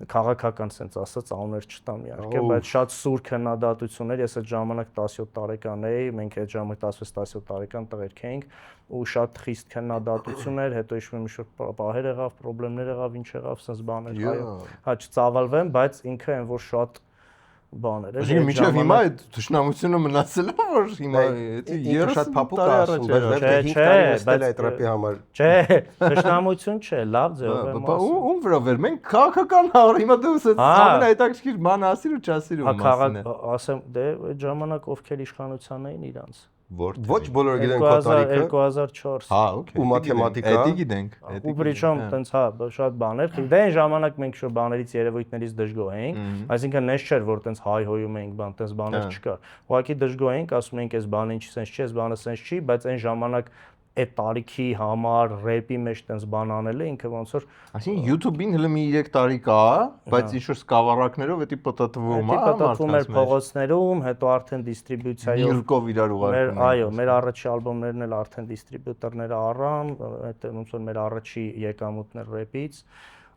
քաղաքական sense ասած անուններ չտամ իհարկե, բայց շատ սուր քննադատություններ, ես այդ ժամանակ 17 տարեկան էի, մենք այդ ժամանակ 16-17 տարեկան տղերք էինք ու շատ խիստ քննադատություններ, հետո հիշում եմ ինչ-որ պահեր եղավ, խնդիրներ եղավ, ինչ եղավ, sense բաներ, այո։ Հա չծավալվեմ, բայց ինքը այն որ շատ բաներ էր։ Այսինքն մինչև հիմա այդ թշնամությունը մնացել է, որ հիմա ինքը շատ փափուկ ասում, բայց վերջը 5 տարի նստել է այդ ռեպի համար։ Չէ, թշնամություն չէ, լավ ձևով եմ ասում։ Ում վրա վեր, մենք քաղաքական հաղ, հիմա դու ասես ամենահետաքրքիր բանը ասիր ու չասիր ու մասին է։ Ասեմ, դե այդ ժամանակ ովքեր իշխանության էին իրանց։ Word։ Ոչ բոլորը գիտեն քո տարիքը։ 2004։ Հա, օքեյ։ Ու մաթեմատիկա։ Էդի գիտենք։ Ու причем տենց հա շատ բաներ։ Դե այն ժամանակ մենք շո բաներից երևույթներից դժգոհ էինք, այսինքն նես չէր որ տենց հայհոյում էինք, բան տենց բաներ չկար։ Ուղղակի դժգոհ էինք, ասում էինք այս բանը ինչի sense չի, այս բանը sense չի, բայց այն ժամանակ այդ տարիքի համար ռեփի մեջ տենց բան անելը ինքը ոնց որ Այսինքն YouTube-ին հələ մի 3 տարի կա, բայց ինչ որ սկավառակներով էդի պտտվում է, պատտվում էր փողոցներում, հետո արդեն դիստրիբյուցիայով Միրկով իրար ուղարկում։ այո, մեր առաջի ալբոմներն էլ արդեն դիստրիբյուտորները առան, այդ ոնց որ մեր առաջի եկամուտներ ռեփից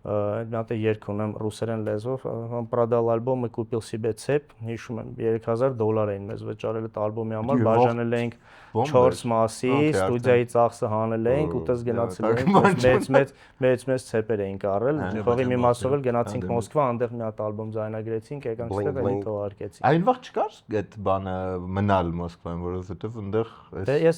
Այդ մի հատ երգ ունեմ ռուսերեն լեզվով, продал альбом и купил себе цепь, հիշում եմ $3000 էին մեզ վճարել այդ ալբոմի համար, բաժանել էինք 4 մասի, ստուդիայի ծախսը հանել էինք, ու տես գնացել էինք, մեծ ցեպեր էինք առել, փողի մի մասով էլ գնացինք Մոսկվա, այնտեղ մի հատ ալբոմ ձայնագրեցինք, եկանք ստեղ էլի թողարկեցինք։ Այն վաղ չկար այդ բանը մնալ Մոսկվայում, որովհետև այնտեղ ես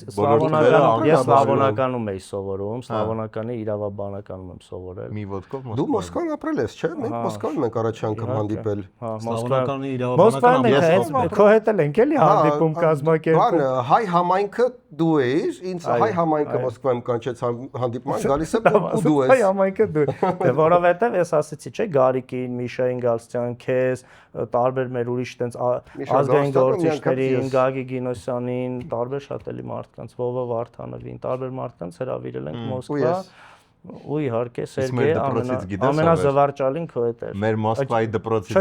սլավոնականում էի սովորում, սլավոնականի իրավաբանականում եմ սովորել։ մի ոդկով Դու Մոսկվայում ապրել ես, չէ՞։ Մենք Մոսկվայում ենք առաջ անգամ հանդիպել։ Մոսկվայում իրավաբանական քո հետ էլ ենք էլի հանդիպում կազմակերպում։ Բան հայ համայնքը դու ես, ինձ հայ համայնքը Մոսկվայում կանչեց հանդիպման, գալիս եմ ու դու ես։ Հայ համայնքը դու։ Դե որովհետև ես ասեցի, չէ, Գարիկին, Միշային Գալստյան, քեզ, տարբեր մեր ուրիշ տենց ազգային գործիչներին, Գագի Գինոսյանին, տարբեր շատ էլի մարդկանց, Վովա Վարդանովին, տարբեր մարդկանց հրավիրել ենք Մոսկվա։ Ու իհարկե Սերգեյ ամենազվարճալին քո հետ էր։ Մեր Մոսկվայի դպրոցից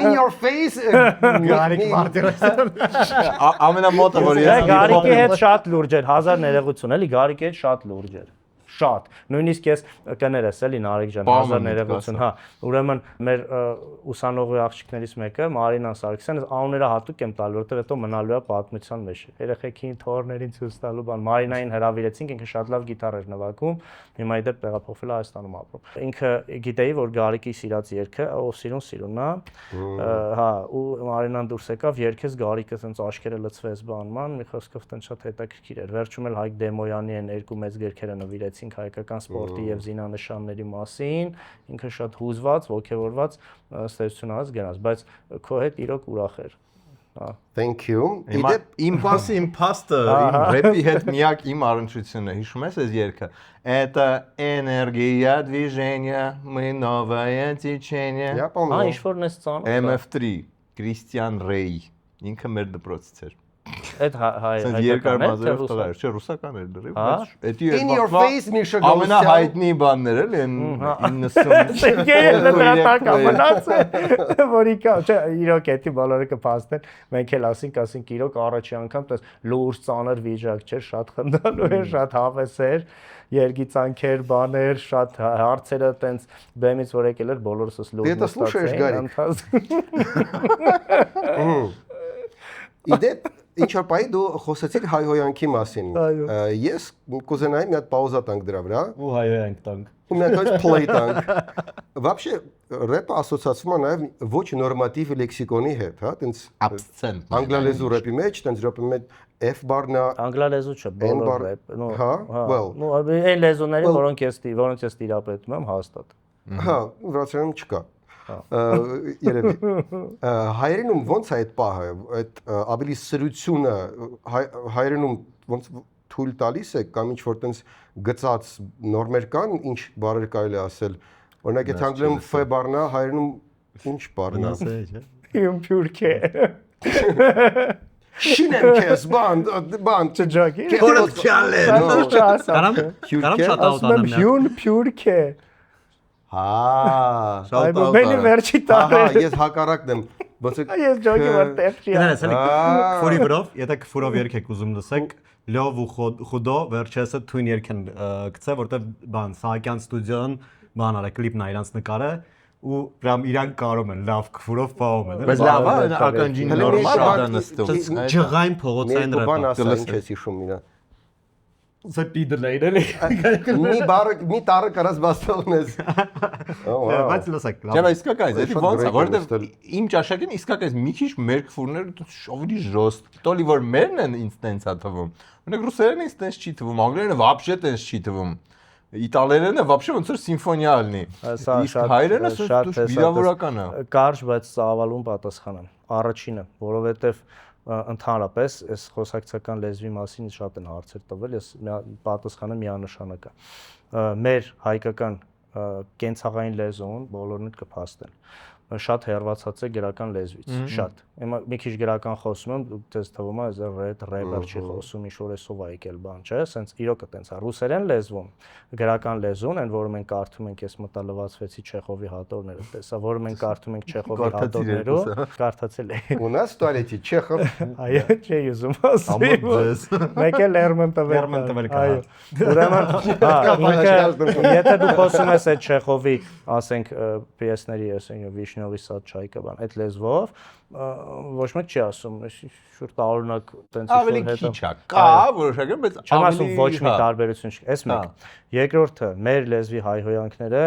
In your face Գարիկ Մարտիրոսյան։ ամենամոտը որ ես Գարիկի հետ շատ լուրջ էր, 1000 ներողություն, էլի Գարիկի հետ շատ լուրջ էր։ Շատ։ Նույնիսկ ես կներես էլի Նարեկ ջան, 1000 ներողություն, հա։ Ուրեմն մեր ուսանողի աղջիկներից մեկը Մարինան Սարգսյան, անունները հատուկ եմ տալու, որովհետև հետո մնալու է պատմության մեջ։ Երեխեքին թորներին ցույց տալու բան։ Մարինային հրավիրեցինք, ինքը շատ լավ գիտար էր նվագում, հիմա իդեպ տեղափոխվել է Հայաստանում ապրում։ Ինքը գիտեի, որ Գարիկի սիրած երգը, ով սիրուն, հա, ու Մարինան դուրս եկավ, երգեց Գարիկը ասենց աշկերը լցվեց բանման, մի խոսքով տեն շատ հետաքրքիր էր։ Վերջում էլ Հայկ Դեմոյանի են երկու մեծ գրքերը նվիրեցին հայկական սպորտի եւ զինանշանների մասին, ինքը շատ հուզված, ողջավորված ստեղծություն արած գնաց, բայց քո հետ իրոք ուրախ էր։ Thank you։ Imposter, իմ рэպի հետ միակ իմ առնչությունը, հիշում ես այս երգը։ Это энергия движения, мы новое течение։ Ինչ որ նես ծանոթ։ MF3, Կրիստիան Ռեյ, ինքը մեր դպրոցից էր։ Այդ հայ երկար մազերով տղա էր, չէ, ռուսական էր դրի, բայց էդի In your face Միշա Գալստյան։ ամենահայտնի բաններ էլ են 90։ Սերգեյը դրատակ ամնաց է, որի կա, չէ, իրոք էդի բոլորը կփաստեն, մենք էլ ասինք իրոք առաջի անգամ տես լուրջ ծանր վիճակ չէր, շատ խնդալու էր, շատ հավես էր, երգիծանքեր, բաներ, շատ հարցերը տենց բեմից որ եկել էր, բոլորս լուրջ նստած։ Իդեպ ինչ որ պայի դու խոսեցիր հայհոյանքի մասին։ Ես կուզենայի մի հատ պաուզա տանք դրա վրա։ Ու հայհոյանք տանք։ У меня тоже play տանք։ Вообще рэպը ասոցացվում է նաև ոչ նորմատիվ լեքսիկոնի հետ, հա, տենց Absent։ անգլալեզու рэպի մեջ, տենց рэպի մեջ F բառն է։ Անգլալեզու չէ, բոլոր рэպ։ Հա, well։ Ну, այն լեզուները, որոնք ես տիրապետում եմ, հաստատ։ Հա, վրացերենում չկա։ Երևի հայերենում ոնց է այդ պահը, այդ ավելի սրությունը հայերենում ոնց թույլ տալիս է կամ ինչ որ տենց գծած նորմեր կան, ինչ բառեր կարելի ասել։ Օրինակ եթե անգլերեն F բառն է, հայերենում ինչ բառն է։ Իմպյուրքե։ Շինեմ քեզ բան Ճջակի։ Որդ քյալեն։ Կարամ շատ աուտանեմ։ Հյուն փյուրքե։ Հա, շատ բանի վերջի տարը։ Հա, ես հակառակն եմ։ Ոնց է։ Ես ջոկի որտեղ չի։ Գնաց, էլի քուրի վրով, եթե քուրով երգ եք ուզում լսեք, լով ու խուդո վերջեսը թույն երգ են գցե, որտեվ բան Սահակյան ստուդիոն բան արա կլիպն է իրանց նկարը ու прям իրանք կարում են լավ քուրով պահում են։ Բայց լավ է, ականջին նորմալ է նստում։ Ջղային փողոցային Բան րեպ։ ասա, ինչ ես հիշում իրա։ Սեպիդլեյն էլի։ Մի տարը կարաս բաստողնես։ Բայց լսեք, Չէ, լավ։ իսկական է, դա ոնց է, որովհետև իմ ճաշակին իսկական մի քիչ մեր քֆուրները շովի ժոստ։ Տոլի որ մերն են ինձ տենց է թվում։ Օրինակ ռուսերենը ինձ տենց չի թվում, անգլերենը вообще տենց չի թվում։ Իտալերենը вообще ոնց որ սիմֆոնիալն է։ Իսկ հայերենը շատ վիրավորական է։ Կարճ, բայց ծավալուն պատասխան եմ։ Առաջինը, որովհետև ընդհանրապես այս խոսակցական լեզվի մասին շատ են հարցեր տվել, ես պատասխանը միանշանակ է։ Մեր հայկական կենցաղային լեզուն բոլորն էլ կփաստեն շատ հերվածած է գրական լեզվից, շատ։ Հիմա մի քիչ գրական խոսում եմ, դες թվում է այդ ռեպեր չի խոսում, ինչ-որ էսով է եկել բան, չէ՞, սենց իրոքը տենց է։ Ռուսերեն լեզվում, գրական լեզուն, այն որը մենք կարդում ենք, ես մտալվացվեցի Չեխովի հատորները, տեսա, որը մենք կարդում ենք Չեխովի հատորներով, կարդացել եմ։ У нас в туалете Чехов. Այո, չի ուզում ասել։ Մեկ էլ Լերմոնտովը։ Այո։ Ուրեմն, ինքը եթե դու խոսում ես այդ Չեխովի, ասենք, պիեսների, ասենք, Վիշնյովի սադ չայկա բան, այդ լեզվով ոչ մեկ չի ասում, շուտ տարօրինակ տենց Ավելի քիչ է, կա որոշակի, բայց չեմ ասում ոչ մի տարբերություն չի։ Այս մեկ։ Երկրորդը, մեր լեզվի հայհոյանքները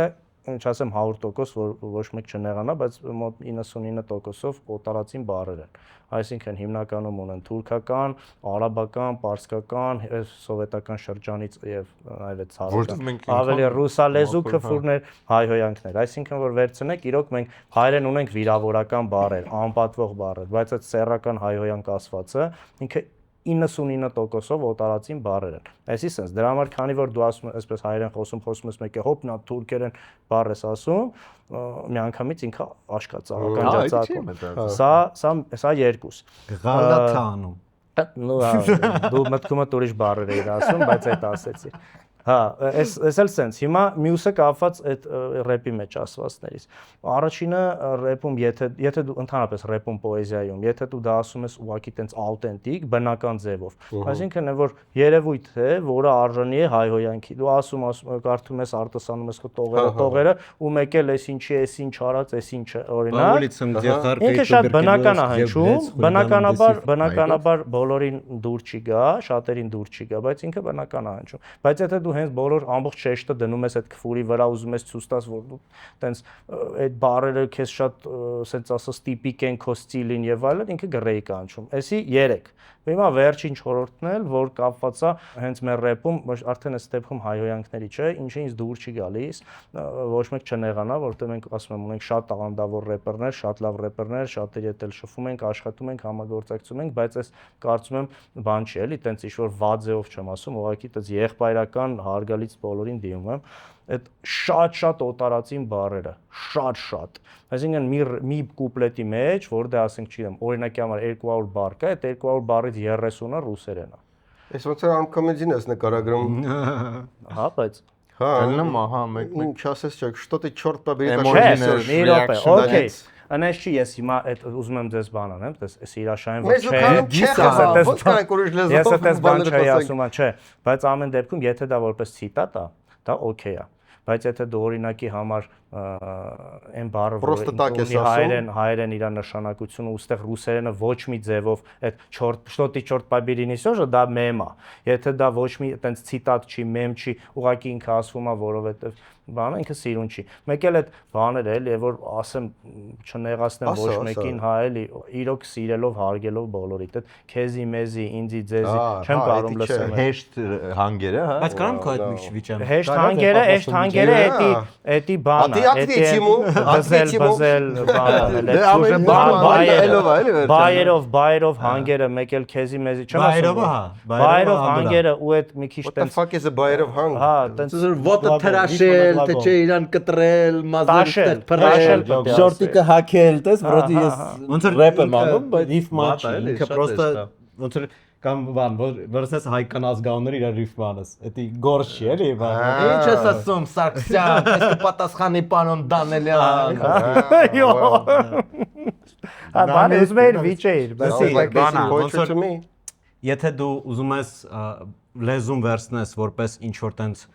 ինչ ասեմ 100% որ ոչ մեկ չնեղանա, բայց մոտ 99%-ով օտարածին բառեր են։ Այսինքն հիմնականում ունեն թուրքական, արաբական, պարսկական, սովետական շրջանից եւ այլ այդ ցարական։ Ավելի ռուսալեզու քֆուրներ, հայհոյանքներ։ Այսինքն որ վերցնեք, իրոք մենք հայերեն ունենք վիրավորական բառեր, անպատվող բառեր, բայց այդ սեռական հայհոյանք ասվածը ինքը 99%-ով օտարածին բառեր են։ Այսի sense դրա համար քանի որ դու ասում ես այսպես հայերեն խոսում ես մեկը հոպ նա թուրքերեն բառ ես ասում, միանգամից ինքը աշկաց ականջացակում։ Սա երկուս։ Գալաթանում։ Դու մտքումդ ուրիշ բառեր էիր ասում, բայց այդ ասեցի։ Հա, այս էլ sense։ Հիմա մյուսը կապված այդ ռեպի մեջ ասվածներից։ Առաջինը ռեպում, եթե դու ընդհանրապես ռեպում պոեզիայում, եթե դու դա ասում ես ուղղակի տենց աուտենտիկ, բնական ձևով, այսինքն որ երևույթ է, որը արժանի է հայհոյանքի։ Դու ասում, կարդում ես, արտասանում ես տողերը, ու մեկ էլ էս ինչի, էս ինչ արած, էս ինչ օրինակ։ Ինքը շատ բնական է հնչում, բնականաբար բոլորին դուր չի գա, շատերին դուր չի գա, բայց ինքը բնական է հնչում։ Բայց եթե դու հենց բոլոր ամբողջ շեշտը դնում ես այդ քֆուրի վրա, ուզում ես ցույց տաս, որ դու տենց այդ բառերը քեզ շատ սենց ասած տիպիկ են քո ստիլին եւ այլն, ինքը գրեի կանչում։ Էսի 3։ Հիմա վերջին չորրորդն էլ, որ կապված է հենց մեր ռեպում, արդեն այս դեպքում հայհոյանքների չէ, ինչը ինձ դուր չի գալիս, ոչ մեկ չնեղանա, որտեղ մենք ասում եմ ունենք շատ տաղանդավոր рэպերներ, շատ լավ рэպերներ, շատերի հետ էլ շփվում ենք, աշխատում ենք, համագործակցում ենք, բայց այս կարծում եմ բան չի էլի, տենց ինչ-որ վաձեով չեմ ասում, ուղղակի տենց եղբայրական հարգալից բոլորին դիմում եմ, այդ շատ օտարածին բառերը, շատ։ Այսինքն մի կուպլետի մեջ, որտեղ ասենք չգիտեմ, օրինակի համար 200 բառ կա, այդ 200 բառից 30-ը ռուսերեն է։ Այս ոնց է անկոմեդին ես նկարագրում։ Հա, բայց Հա, ահա մեկ ինչ ասես չէ, что-то черт побери մի րոպե, օքեյ։ Անես չի ես հիմա այդ ուզում եմ ձեզ բան անեմ, դες իրաշային որ չէ։ Ո՞նց կանենք ուրիշ լեզվով։ Ես այդպես բան չի ասում, չէ, բայց ամեն դեպքում եթե դա որպես ցիտատ է, դա օքեյ է։ Բայց եթե դու օրինակի համար այն բառը որ հայերեն իր նշանակությունը ուստեղ ռուսերենը ոչ մի ձևով այդ что-то черт побери несёшь, դա մեմ է։ Եթե դա ոչ մի այտենց ցիտատ չի, մեմ չի, ուղղակի ինքը ասվում է, որովհետև բանը ինքը սիրուն չի։ Մեկ էլ այդ բաները էլի, որ ասեմ չնեղացնեմ ոչ մեկին, հա էլի, իրոք սիրելով, հարգելով բոլորիդ, այդ քեզի, մեզի, ինձի, ձեզի, չեմ կարող լսեմ։ Հեշտ հանգերը, հա։ Բայց կարամ քո այդ մի վիճեմ։ Հեշտ հանգերը, էտի բան է, բզել բայերով հանգերը, մեկ էլ քեզի, մեզի, չեմ ասում։ Բայերով հանգերը ու այդ մի քիչ տենց What the fuck is a բայերով հանգ։ Հա, տենց ոտը թրաշել, թե չէ իրան կտրել, մազերը փռել, շորտիկը հակել, տես, որովհետեւ ես ռեփ եմ անում, բայց ռիֆմա չի, ինքը պրոստը ոնց որ կամ բան, որսես հայկական ազգանունները իր ռիֆմանս, էդի գորշ չի էլի, բան։ Ինչ ես ասում, Սարգսյան, ես կպատասխանի պանոն Դանելյան։ Այո։ Հա, բան ուզում էի վիճեիր, բանը, եթե դու ուզում ես լեզուն վերցնես որպես ինչ որ տենց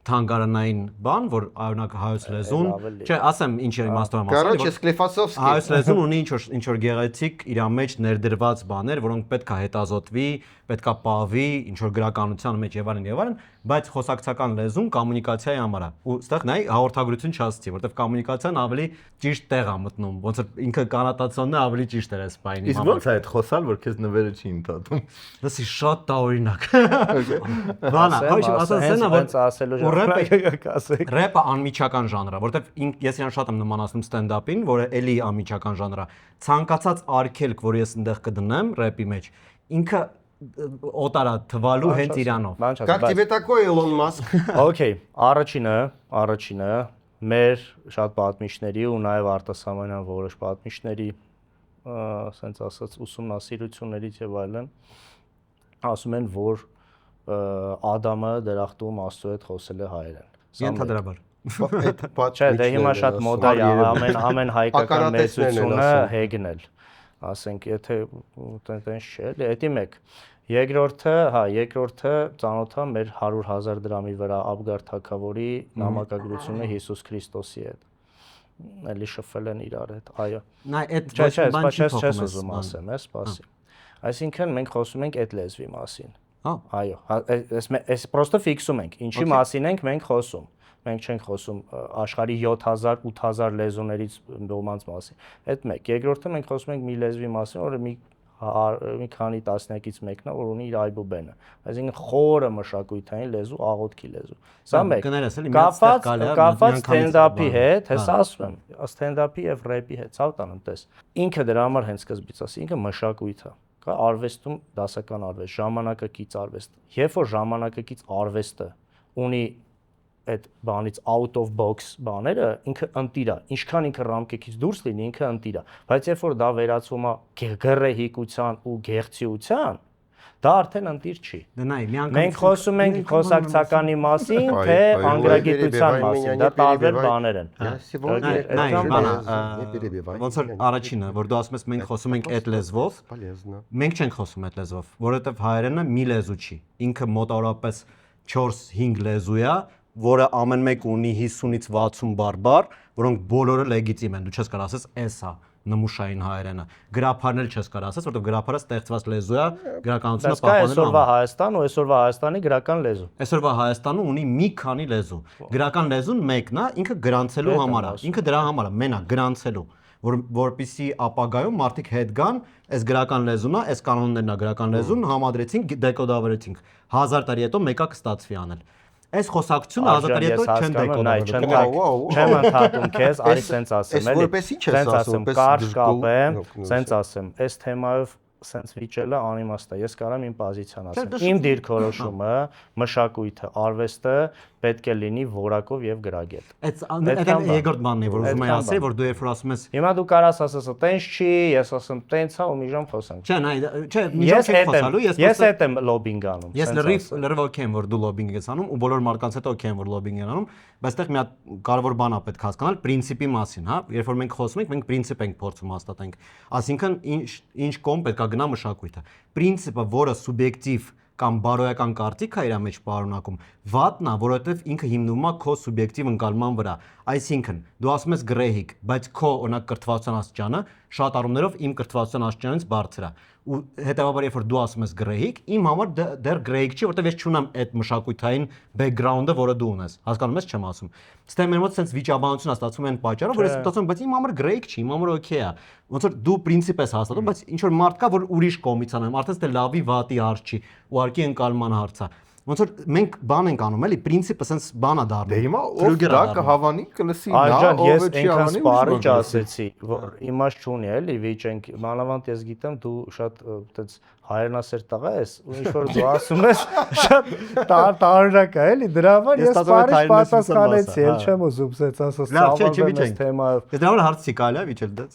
թանգարանային բան, որ օրինակ հայոց լեզուն, չէ, ասեմ ինչ իմաստով եմ ասում։ Короче, Склифосовский։ Հայոց լեզուն ունի ինչ որ գեղեցիկ իր մեջ ներդրված բաներ, որոնք պետք է հետազոտվի, պետք է պահվի, ինչ որ գրականության մեջ եւ այլն, բայց խոսակցական լեզուն կոմունիկացիայի համար է։ Ու այստեղ նայ հաղորդագրություն չասցի, որտեվ կոմունիկացիան ավելի ճիշտ տեղ է մտնում, ոնց որ ինքը կանատացիոնն է ավելի ճիշտ է այս բանի Իսկ ո՞նց է այդ խոսալ, որ քեզ նվերը չի ընդհատում։ Դասի շատ տարօրինակ։ Բանա, ոչ ասած սենա որ Ռեպը անմիջական ժանր է, որովհետև ես իրան շատ եմ նմանացնում ստենդափին, որը էլի անմիջական ժանր է։ Ցանկացած արգելք, որ ես այնտեղ կդնեմ ռեպի մեջ, ինքը օտարա թվալու հենց իրանով։ Как тебе такой, Elon Musk? Okay, առաջինը մեր շատ պատմիչների ու նաև արտասահմանյան որոշ պատմիչների ասենց ասած ուսումնասիրություններից եւ այլն ասում են, որ Ադամը դրախտում Աստծո հետ խոսել է հայերեն։ Ենթադրաբար։ Չէ, դե հիմա շատ մոդա է ամեն հայկական մեծությունը հեգնել։ Ասենք, եթե տենց չէ, դա մեկ։ Երկրորդը ծանոթա մեր 100,000 դրամի վրա Աբգար թագավորի նամակագրությունը Հիսուս Քրիստոսի հետ։ Էլի շփվել են իրար հետ, այո։ Նա այդ չես ուզում ասեմ, սպասի։ Այսինքն մենք խոսում ենք այդ լեզվի մասին։ Այո, այս պրոստը ֆիքսում ենք։ Ինչի մասին ենք մենք խոսում։ Մենք չենք խոսում աշխարհի 7000, 8000 լեզուներից ոմանց մասին։ Այդ մեկ։ Երկրորդը մենք խոսում ենք մի լեզվի մասին, որը մի քանի տասնյակից մեկն է, որ ունի իր այբուբենը։ Այսինքն խորը մշակութային լեզու, աղոթքի լեզու։ Սա մեկ։ Կապված ստենդափի հետ, հեսա ասում եմ, ստենդափի եւ ռեպի հետ, ցավ տանեմ տես։ Ինքը դրա համար հենց սկզբից ասի, ինքը մշակույթ է։ Կա արվեստում դասական արվեստ, ժամանակակից արվեստ։ Երբ որ ժամանակակից արվեստը ունի այդ բանից out of box բաները, ինքը ընտիր է, ինչքան ինքը ռամկեքից դուրս լինի, ինքը ընտիր է, բայց երբ որ դա վերածվում է գռեհիկության ու գեղցիության, դա արդեն ընտիր չի։ Մենք խոսում ենք խոսակցականի մասին, թե անգրագիտության մասին, դա տարբեր բաներ են։ Ոնց որ առաջինը, որ դու ասում ես մենք խոսում ենք այդ լեզվով, մենք չենք խոսում այդ լեզվով, որովհետև հայերենը մի լեզու չի, ինքը մոտավորապես 4-5 լեզու է, որը ամեն մեկ ունի 50-ից 60 բարբառ, որոնք բոլորը լեգիտիմ են։ Դու չես կարող ասես էսա նմուշային հայերենը։ Գրափարն էլ չես կարող ասես, որովհետև գրափարը ստեղծված լեզու է, գրականությունը պահպանելու այսօրվա Հայաստան ու այսօրվա Հայաստանի գրական լեզու։ Այսօրվա Հայաստանը ունի մի քանի լեզու։ Գրական լեզուն մեկն է, ինքը գրանցելու համար է։ Ինքը դրա համար է, մենակ գրանցելու, որպեսզի ապագայում մարդիկ հետ գան, այս գրական լեզուն է, այս կանոններն է գրական լեզուն, համադրեցինք, դեկոդավորեցինք։ 1000 տարի հետո մեկը կստացվի անել։ Այս խոսակցությունը 1000 տարի հետո չեն դեկոդավորել։ Չեմ ընդհատում քեզ, արի սենց ասեմ, էլի։ Սենց ասեմ, կարճ կապեմ, սենց ասեմ, այս թեմայով սենց վիճելը անիմաստ է։ Ես կարամ իմ պոզիցիան ասեմ։ Իմ դիրքորոշումը, մշակույթը, արվեստը պետք է լինի որակով եւ գրագետ։ Այդ երկրորդ բանն է, որ ուզում եմ ասել, որ դու երբ որ ասում ես հիմա դու կարաս ասես, տենց չի, ես ասեմ տենց է ու մի ժամ խոսանք։ Չէ, չէ, մի ժամ չենք խոսալու, ես հետ եմ լոբինգ անում։ Ես լրիվ օքեյ եմ, որ դու լոբինգ ես անում ու բոլոր մարդկանց հետ օքեյ եմ, որ լոբինգ են անում, բայց այդտեղ մի հատ կարևոր բան է պետք հասկանալ պրինցիպի մասին, հա, երբ որ մենք խոսում ենք, մենք պրինցիպ ենք փորձում հաստատենք։ Այսինքն ինչ կողմ պետք է գնա մշակույթը։ Պրինցիպը, որը սուբյեկտիվ կամ բարոյական կարծիք է իր մեջ պարունակում, վատն է, որովհետև ինքը հիմնվում է քո սուբյեկտիվ ընկալման վրա։ Այսինքն, դու ասում ես գրեհիկ, բայց քո օրինակ կրթվածության աստիճանը շատ առումներով իմ կրթվածության աստիճանից բարձր է։ Ու հետեւաբար երբ որ դու ասում ես գրեհիկ, իմ համար դեռ գրեհիկ չի, որովհետև ես չունեմ այդ մշակութային բեքգրաունդը, որը դու ունես։ Հասկանում ես, չեմ ասում։ Ստե մեր մոտ sense վիճաբանություն է ստացվում այն պատճառով, որ ես մտածում եմ, բայց իմ համար գրեհիկ չի, իմ համար օքեյ է։ Ոնց որ դու պրինցիպ ես հաստատում, բայց ինչ որ մարդ կա, որ ուրիշ կողմից անում, արդեն դե լավի վատի հարց չի, ուղղակի ընկալման հարց է։ Ոնց որ մենք բան ենք անում, էլի պրինցիպը sense բան է դառնում։ Դե հիմա ով դա կհավանի կլսի նա ես ով չի այնքան հավանի սպառիչ ասեցի, որ իմաստ չունի էլի վիճենք, մանավանդ ես գիտեմ դու շատ այդպես հայրենասեր տղա ես, ու ինչ որ դու ասում ես շատ տարօրինակ է էլի, դրա համար ես սպառիչ պատասխանեցի, էլ չեմ ուզում sense ասած սավալվեմ այս թեմայով։ Դրա համար հարցի կարելի է վիճել դից։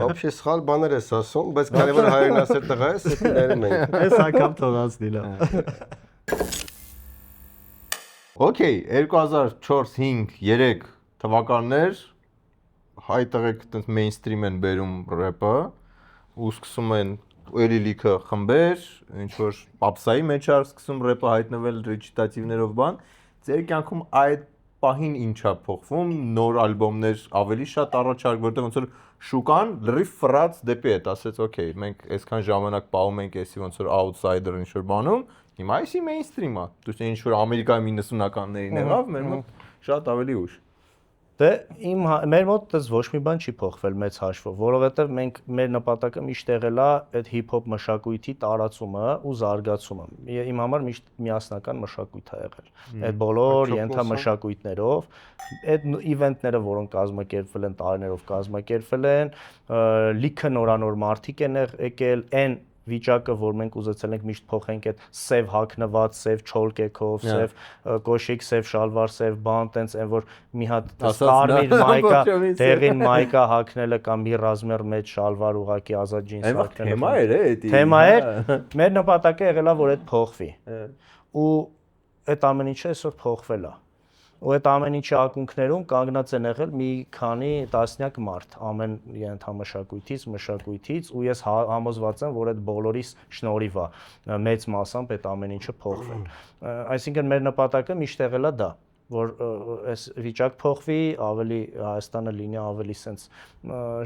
Вообще սխալ բաներ ես ասում, բայց քանի որ հայրենասեր տղա ես, դա ներում ենք։ Այս անգամ թողացնի լավ։ Okay, 2004-5-3 թվականներ հայ տղեկ այդպես մեյնստրիմ են բերում рэպը ու սկսում են էլի լիքը խմբեր, ինչ որ պապսայի մեջ է սկսում рэպը հայտնվել ռեչիտատիվներով բան։ Ձեր կյանքում այդ պահին ինչա փոխվում, նոր ալբոմներ ավելի շատ առաջարկ, որտեղ ոնց որ շուկան լրիվ ֆրած դեպի այդ, ասեց, okay, մենք այսքան ժամանակ պահում ենք էսի ոնց որ outsider ինչ որ բանում, հիմա էսի մեյնստրիմ է։ Դու ինչ որ Ամերիկայի 90-ականներին եղավ, մեր մոտ շատ ավելի ուշ։ Դե մեր մոտ դες ոչ մի բան չի փոխվել մեծ հաշվով, որովհետև մենք մեր նպատակը միշտ եղել է այդ հիփ-հոփ մշակույթի տարածումը ու զարգացումը։ Իմ համար միշտ միասնական մշակույթ է եղել։ Այդ բոլոր ենթամշակույթներով, այդ իվենտները, որոնք կազմակերպվել են տարիներով կազմակերպվել են, լիքը նորանոր մարդիկ են եկել, այն վիճակը, որ մենք ուզեցել ենք միշտ փոխենք այդ սև հագնված, սև չոլկեքով, սև կոշիկ, սև շալվար, սև բան, տենց այն որ մի հատ կարմիր մայկա, դեղին մայկա հագնելը կամ մի ռազմեր մեջ շալվար ուղակի ազատ ջինս հագնելը։ Թեմա էր էդի։ Թեմա էր, մեր նպատակը եղել է որ այդ փոխվի։ Ու այդ ամեն ինչը այսօր փոխվել է։ Ու այդ ամեն ինչի ակունքներում կանգնած են եղել մի քանի տասնյակ մարդ ամեն մշակույթից ու ես համոզված եմ որ այդ բոլորիս շնորհիվ է մեծ մասամբ այդ ամեն ինչը փոխվել այսինքն մեր նպատակը միշտ եղել է դա որ այս վիճակ փոխվի ավելի Հայաստանը լինի ավելի sense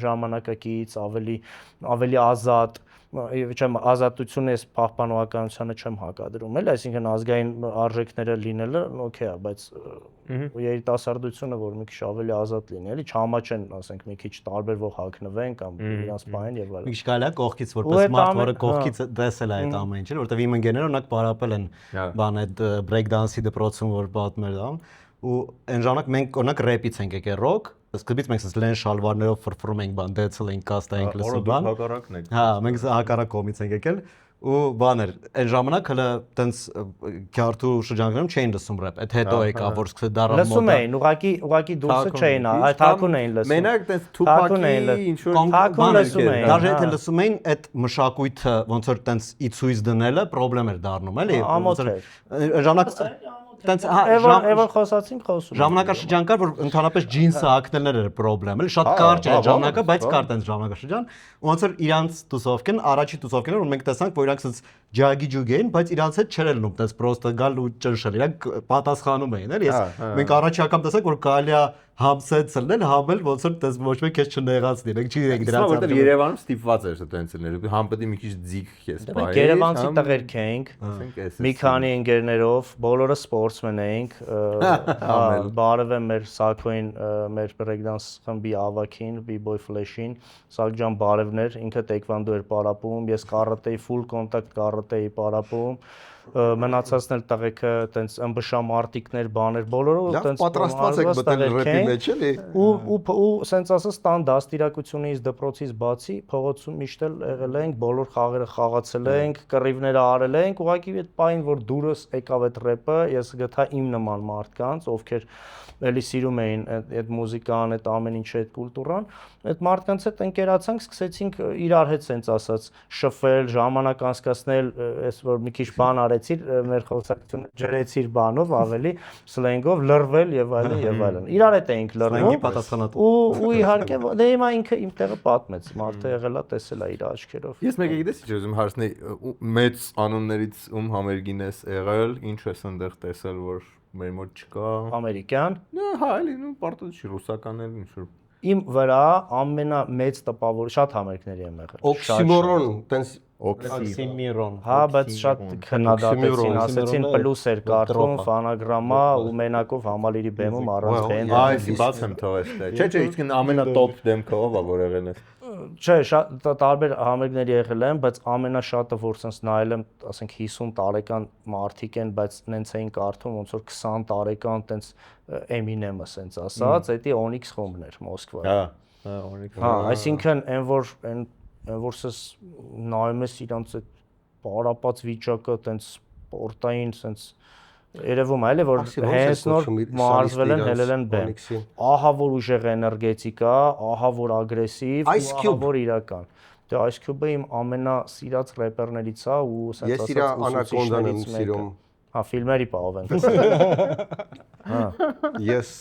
ժամանակակից ավելի ազատ չեմ ազատությունը ես պահպանողականությանը չեմ հակադրում էլ այսինքն ազգային արժեքները լինելը օքեյ է բայց երիտասարդությունը որ մի քիչ ավելի ազատ լինի էլի չհամաչեն ասենք մի քիչ տարբերվող հագնվեն կամ իրանց բան եւ այլն մի քիչ կարելի է կողքից որպես մարդ որը կողքից տեսել է այդ ամեն ինչը որովհետեւ իմ ընկերները օրինակ պարապել են բան այդ break dance-ի դպրոցում որ պատմել եմ ու այն ժամանակ մենք օրինակ ռեպից ենք եկել ռոք սկզբից մենք ասես լեն շալվարներով ֆրֆրում ենք բան դեցել ենք կաստ ենք լսում բան հա մենք հակառակ կողմից ենք եկել ու բաներ այն ժամանակ հələ տենց քյարթու շրջաններում չէին լսում ռեպ այդ հետո եկա որ սկսեց դառնալ մոդա լսում էին ուղակի դուրսը չէին այդ թակուն էին լսում մենակ տենց թուփակի ինչ որ թակուն լսում էին դաժե եթե լսում էին այդ մշակույթը ոնց որ տենց ի ցույց դնելը խնդրեմ էր դառնում էլի ոնց որ ժամանակ տենց Էվոր խոսացինք խոսում ժամանակաշրջան կար որ ընդհանրապես ջինսը հագնելն էր խնդրեմ էլի շատ կարճ էր ժամանակը բայց կար տենց ժամանակաշրջան ոնց որ իրանց տուսովկեն առաջի տուսովկենը որ մենք տեսանք որ իրանք sense ջագի ջուգ էին բայց իրանց հետ չէր լինում տես պրոստը գալ ու ճնշել իրանք պատասխանում էին էլի ես մենք առաջի անգամ տեսանք որ կարելի է համսեցնել համել ոնց որ տես ոչ մեկ քեզ չնեղացնի մենք չգիտենք դրանց որտեղ Երևանում ստիպված էր տենց լինել համպետի մի քիչ ձիգ քեզ բայ Երևանցի տղերք էինք մի քանի ընկերներով բոլորը սպորտսմեն էինք բարև եմ մեր Սակոին մեր breakdance խմբի ավակին B-boy flash-ին Սակջան բարևներ ինքը տեքվանդո էր պարապում ես կարատեի full contact կարատեի պարապում մնացածն էլ տղեկը տենց ըմբշա մարտիկներ բաներ բոլորը տենց պատրաստված եք մտել ռեպի մեջ էլի ու սենց ասած տան դաստիարակությունից դպրոցից բացի փողոցում միշտ էլ եղել ենք բոլոր խաղերը խաղացել ենք կռիվները արել ենք ուղղակի այդ պայն որ դուրս եկավ այդ ռեպը ես գտա իմ նման մարդկանց ովքեր էլի սիրում էին այդ մուզիկան, այդ ամեն ինչը, այդ կուլտուրան, այդ մարդկանց հետ ընկերացանք, սկսեցինք իրար հետ sense ասած շփվել, ժամանակ անցկացնել, այս որ մի քիչ բան արեցիր, մեր խոսակցությունը ջրեցիր բանով, ավելի սլենգով լռվել եւ այլն եւ այլն։ Իրար հետ էինք լռվում։ Ու իհարկե դե հիմա ինքը իմ տեղը պատմեց, մարդը եղել է տեսել է իր աչքերով։ Ես մեկը գիտես ինչ ուզում հարցնեի, մեծ անուններից ում համերգին ես եղել, ինչ ես այնտեղ տեսել, որ մեր մոտ չկա։ Ամերիկյան։ Հա, էլի, պարտադիր չի, ռուսական էլ ինչ որ։ Իմ վրա ամենամեծ տպավոր շատ համերգների եմ եղել։ Օքսիմորոն, տենց օքսիմիրոն։ Հա, բայց շատ քննադատեցին, ասեցին պլյուս էր կարդում, ֆանագրամա ու մենակով համալիրի բեմում առանց բեն։ Այսի բաց եմ թողել դե։ Չէ, իսկ ամենատոփ դեմքը ով է որ եղել է։ Չէ, շատ տարբեր համերգներ եղել եմ, բայց ամենաշատը որ sense նայել եմ, ասենք 50 տարեկան մարդիկ են, բայց նենց էին կարդում ոնց որ 20 տարեկան տենց Eminem-ը sense ասած, դա Onyx խումբն էր Մոսկվա։ Հա, Onyx։ Հա, այսինքն այն որ sense նայում ես իրանց այդ պարապած վիճակը տենց սպորտային sense երևում է, որ հենց նոր մարզվել են, հելել են բեմ։ Ահա որ ուժեղ էներգետիկ է, ահա որ ագրեսիվ, ահա որ իրական։ Դե Ice Cube-ը իմ ամենասիրած рэպերներից է ու ասած ես իր Anaconda-ն եմ սիրում։ Հա, ֆիլմերի պահով ենք ասում։ Հա։ Ես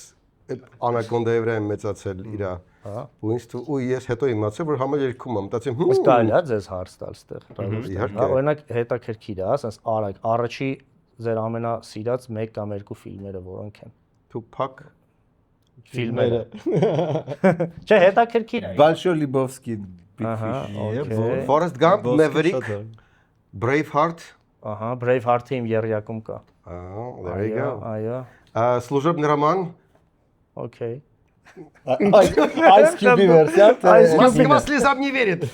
Anaconda-ի վրա եմ մեծացել իր։ Ու ես հետո իմացա, որ համերգում եմ, մտածեմ, Իսկ կարելի է ձեզ հարց տալ ստեղ։ Իհարկե։ Օրինակ հետաքրքիր է, ասես արագ, առաջի ձեր ամենասիրած 1 կամ 2 ֆիլմերը որոնք են։ Tupac Ֆիլմերը։ Չէ, հետաքրքիր է։ Большой Лебовский, Forrest Gump, Maverick, Braveheart։ Ահա, Braveheart-ը իմ երյակում կա։ There you go։ Այո։ Служебный роман։ Okay։ Ice Cube-ի վերսիան, Moskva слезам не верит.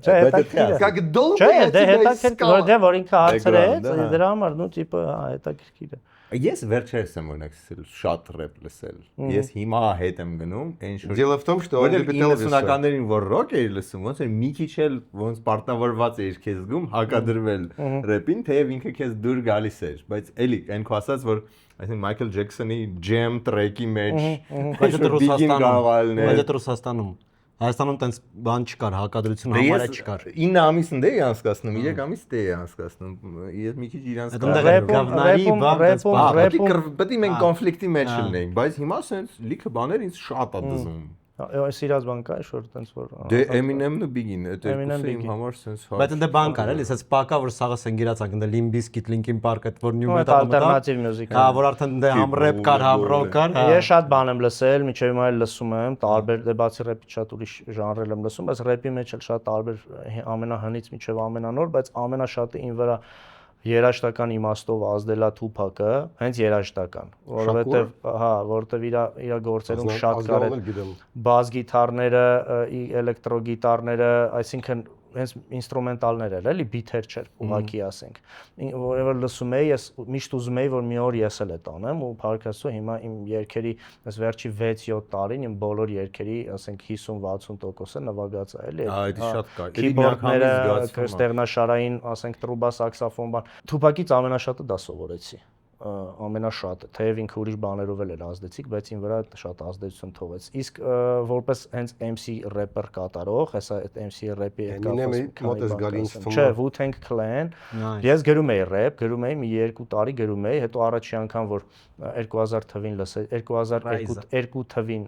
Չէ, հետաքրքիր է։ Как долго Չէ, я դե тебя հետաքրքիր, искал. որտեղ որ ինքը հարցրեց, Background, դրա համար նու տիպը, հա, հետաքրքիր է։ Ես վերջերս եմ օրինակ շատ ռեփ լսել։ Ես հիմա հետ եմ գնում, այն շուտ։ Дело в том, что он любит Элвиса. 90-ականներին որ ռոք էի լսում, ոնց էր մի քիչ էլ ոնց պարտավորված էիր քեզ զգում հակադրվել ռեփին, թեև ինքը քեզ դուր գալիս էր, բայց էլի այն քո ասած որ այսինքն Մայքլ Ջեքսոնի Jam track-ի մեջ Բայց դա Ռուսաստանում, Բայց դա Ռուսաստանում։ Հայաստանում տենց բան չկար, հակադրություն համարը չկար։ 9 ամիս ընդ էի անցկացնում, 3 ամիս դե էի անցկացնում։ Ես մի քիչ իրանց Գավնարի բան տենց պետք է մենք կոնֆլիկտի մեջ լինեինք, բայց հիմա sense լիքը բաներ ինձ շատ է դզում։ Այս իրաց բան կա, շուտ տենց որ Դե Eminem-ն ու Biggie-ն, այդ երկուսը իմ համար sense հա։ Բայց ընդ բան կար էլի, ասած պակա որ սաղը սենգիրացանք, ընդ Limp Bizkit, Linkin Park, այդ որ new Այդ metal-ը ալտերնատիվ մյուզիկա։ հա, որ արդեն դե համ rap կար, համ rock կար։ Ես շատ բան եմ լսել, միջև հիմա էլ լսում եմ, տարբեր դե բացի ռեփից շատ ուրիշ ժանրեր եմ լսում, բայց ռեփի մեջ էլ շատ տարբեր ամենահնից միջև ամենանոր, բայց ամենաշատը ին վրա երաժշտական իմաստով ազդելա Tupac-ը, հենց երաժշտական, որովհետև հա, որովհետև իր գործերում շատ կար է բաս գիտարները, էլեկտրոգիտարները, այսինքն հենց ինստրումենտալներ էր, էլի բիթեր չէր, ուղղակի ասենք։ Որևէ լսում էի, ես միշտ ուզում էի, որ մի օր ես էլ այդ անեմ ու փառքաստու հիմա իմ երգերի այս վերջի 6-7 տարին իմ բոլոր երգերի, ասենք 50-60%-ը նվագած է, էլի։ Այդ շատ կա։ Քիբորդները, ստեղնաշարային, ասենք տրուբա, սաքսոֆոն, բան։ Թուփակից ամենաշատը դա սովորեցի։ Ամենաշատը, թեև ինքը ուրիշ բաներով էլ էր ազդեցիկ, բայց ին վրա շատ ազդեցություն թողեց։ Իսկ որպես հենց MC rapper կատարող, հեսա այդ MC rap-ի հետ կապված։ Չէ, Wu-Tang Clan։ Ես գրում էի rap, գրում էի մի 2 տարի գրում էի, հետո առաջի անգամ որ 2000 թվին լսեցի, 2002 թվին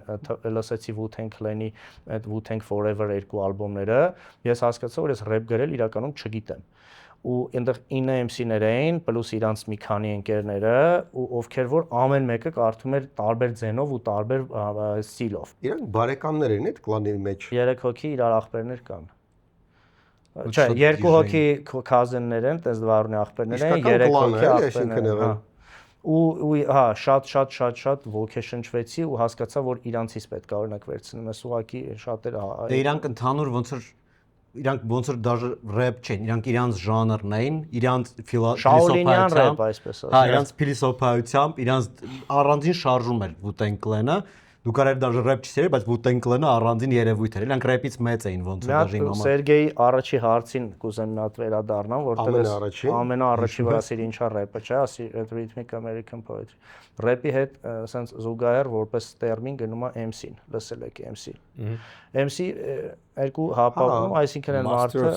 լսեցի Wu-Tang Clan-ի այդ Wu-Tang Forever 2 ալբոմները, ես հասկացա, որ ես rap գրել իրականում չգիտեմ։ Ու այնտեղ 9 MC-ներ էին, պլյուս իրանց մի քանի ընկերները, ու ովքեր որ ամեն մեկը կարդում էր տարբեր ձենով ու տարբեր ստիլով։ Իրանք բարեկամներ են այդ կլանի մեջ։ 3 հոգի իրար ախպերներ կան։ Չէ, 2 հոգի cousin-ներ են, տես դվարունի ախպերներ են, 3 հոգի ախպերներ են։ Ու հա, շատ ոգեշնչվեցի ու հասկացա, որ իրանցից պետք է օրինակ վերցնեմ, ես ուղղակի շատերը Դե իրանք ընդհանուր ոնց որ իրանք ոնց որ դաժե rap չեն, իրանք իրանց ժանրն էին, իրանց Շաոլինյան rap այսպես ասած։ Հա, իրանց փիլիսոփայությամբ, իրանց առանձին շարժում էր Wu-Tang Clan-ը։ Դու կարեր դաժե rap չսիրել, բայց Wu-Tang Clan-ը առանձին երևույթ էր։ Իրանք rap-ից մեծ էին ոնց որ դաժե իմ համար։ Սերգեյի առաջի հարցին կուզեմ մի հատ վերադառնամ, որտեղ ամենաառաջի վրա ասիր ինչա rap-ը, չէ, ասի Rhythmic American Poetry։ Rap-ի հետ ասենց զուգահեռ որպես տերմին գնում է MC-ն, լսել եք MC։ MC երկու հապաղում, այսինքն այն մարդը,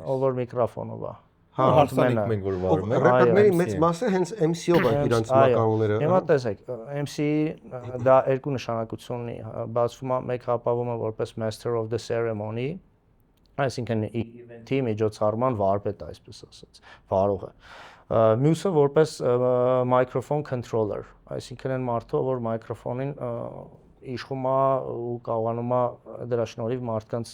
ով որ միկրոֆոնով է։ Հա, հարցանիք մենք որ վարում ենք։ Ռեպերների մեծ մասը հենց MC-ով է իրանց մականունները։ Հիմա տեսեք, MC դա երկու նշանակություն ունի, բացվում է մեկ հապավում է որպես Master of the Ceremony, այսինքն event-ի միջոցառման վարպետ, այսպես ասած, վարողը։ Մյուսը որպես microphone controller, այսինքն այն մարդը, որ մայկրոֆոնին իշխում է ու կարողանում է դրա շնորհիվ մարդկանց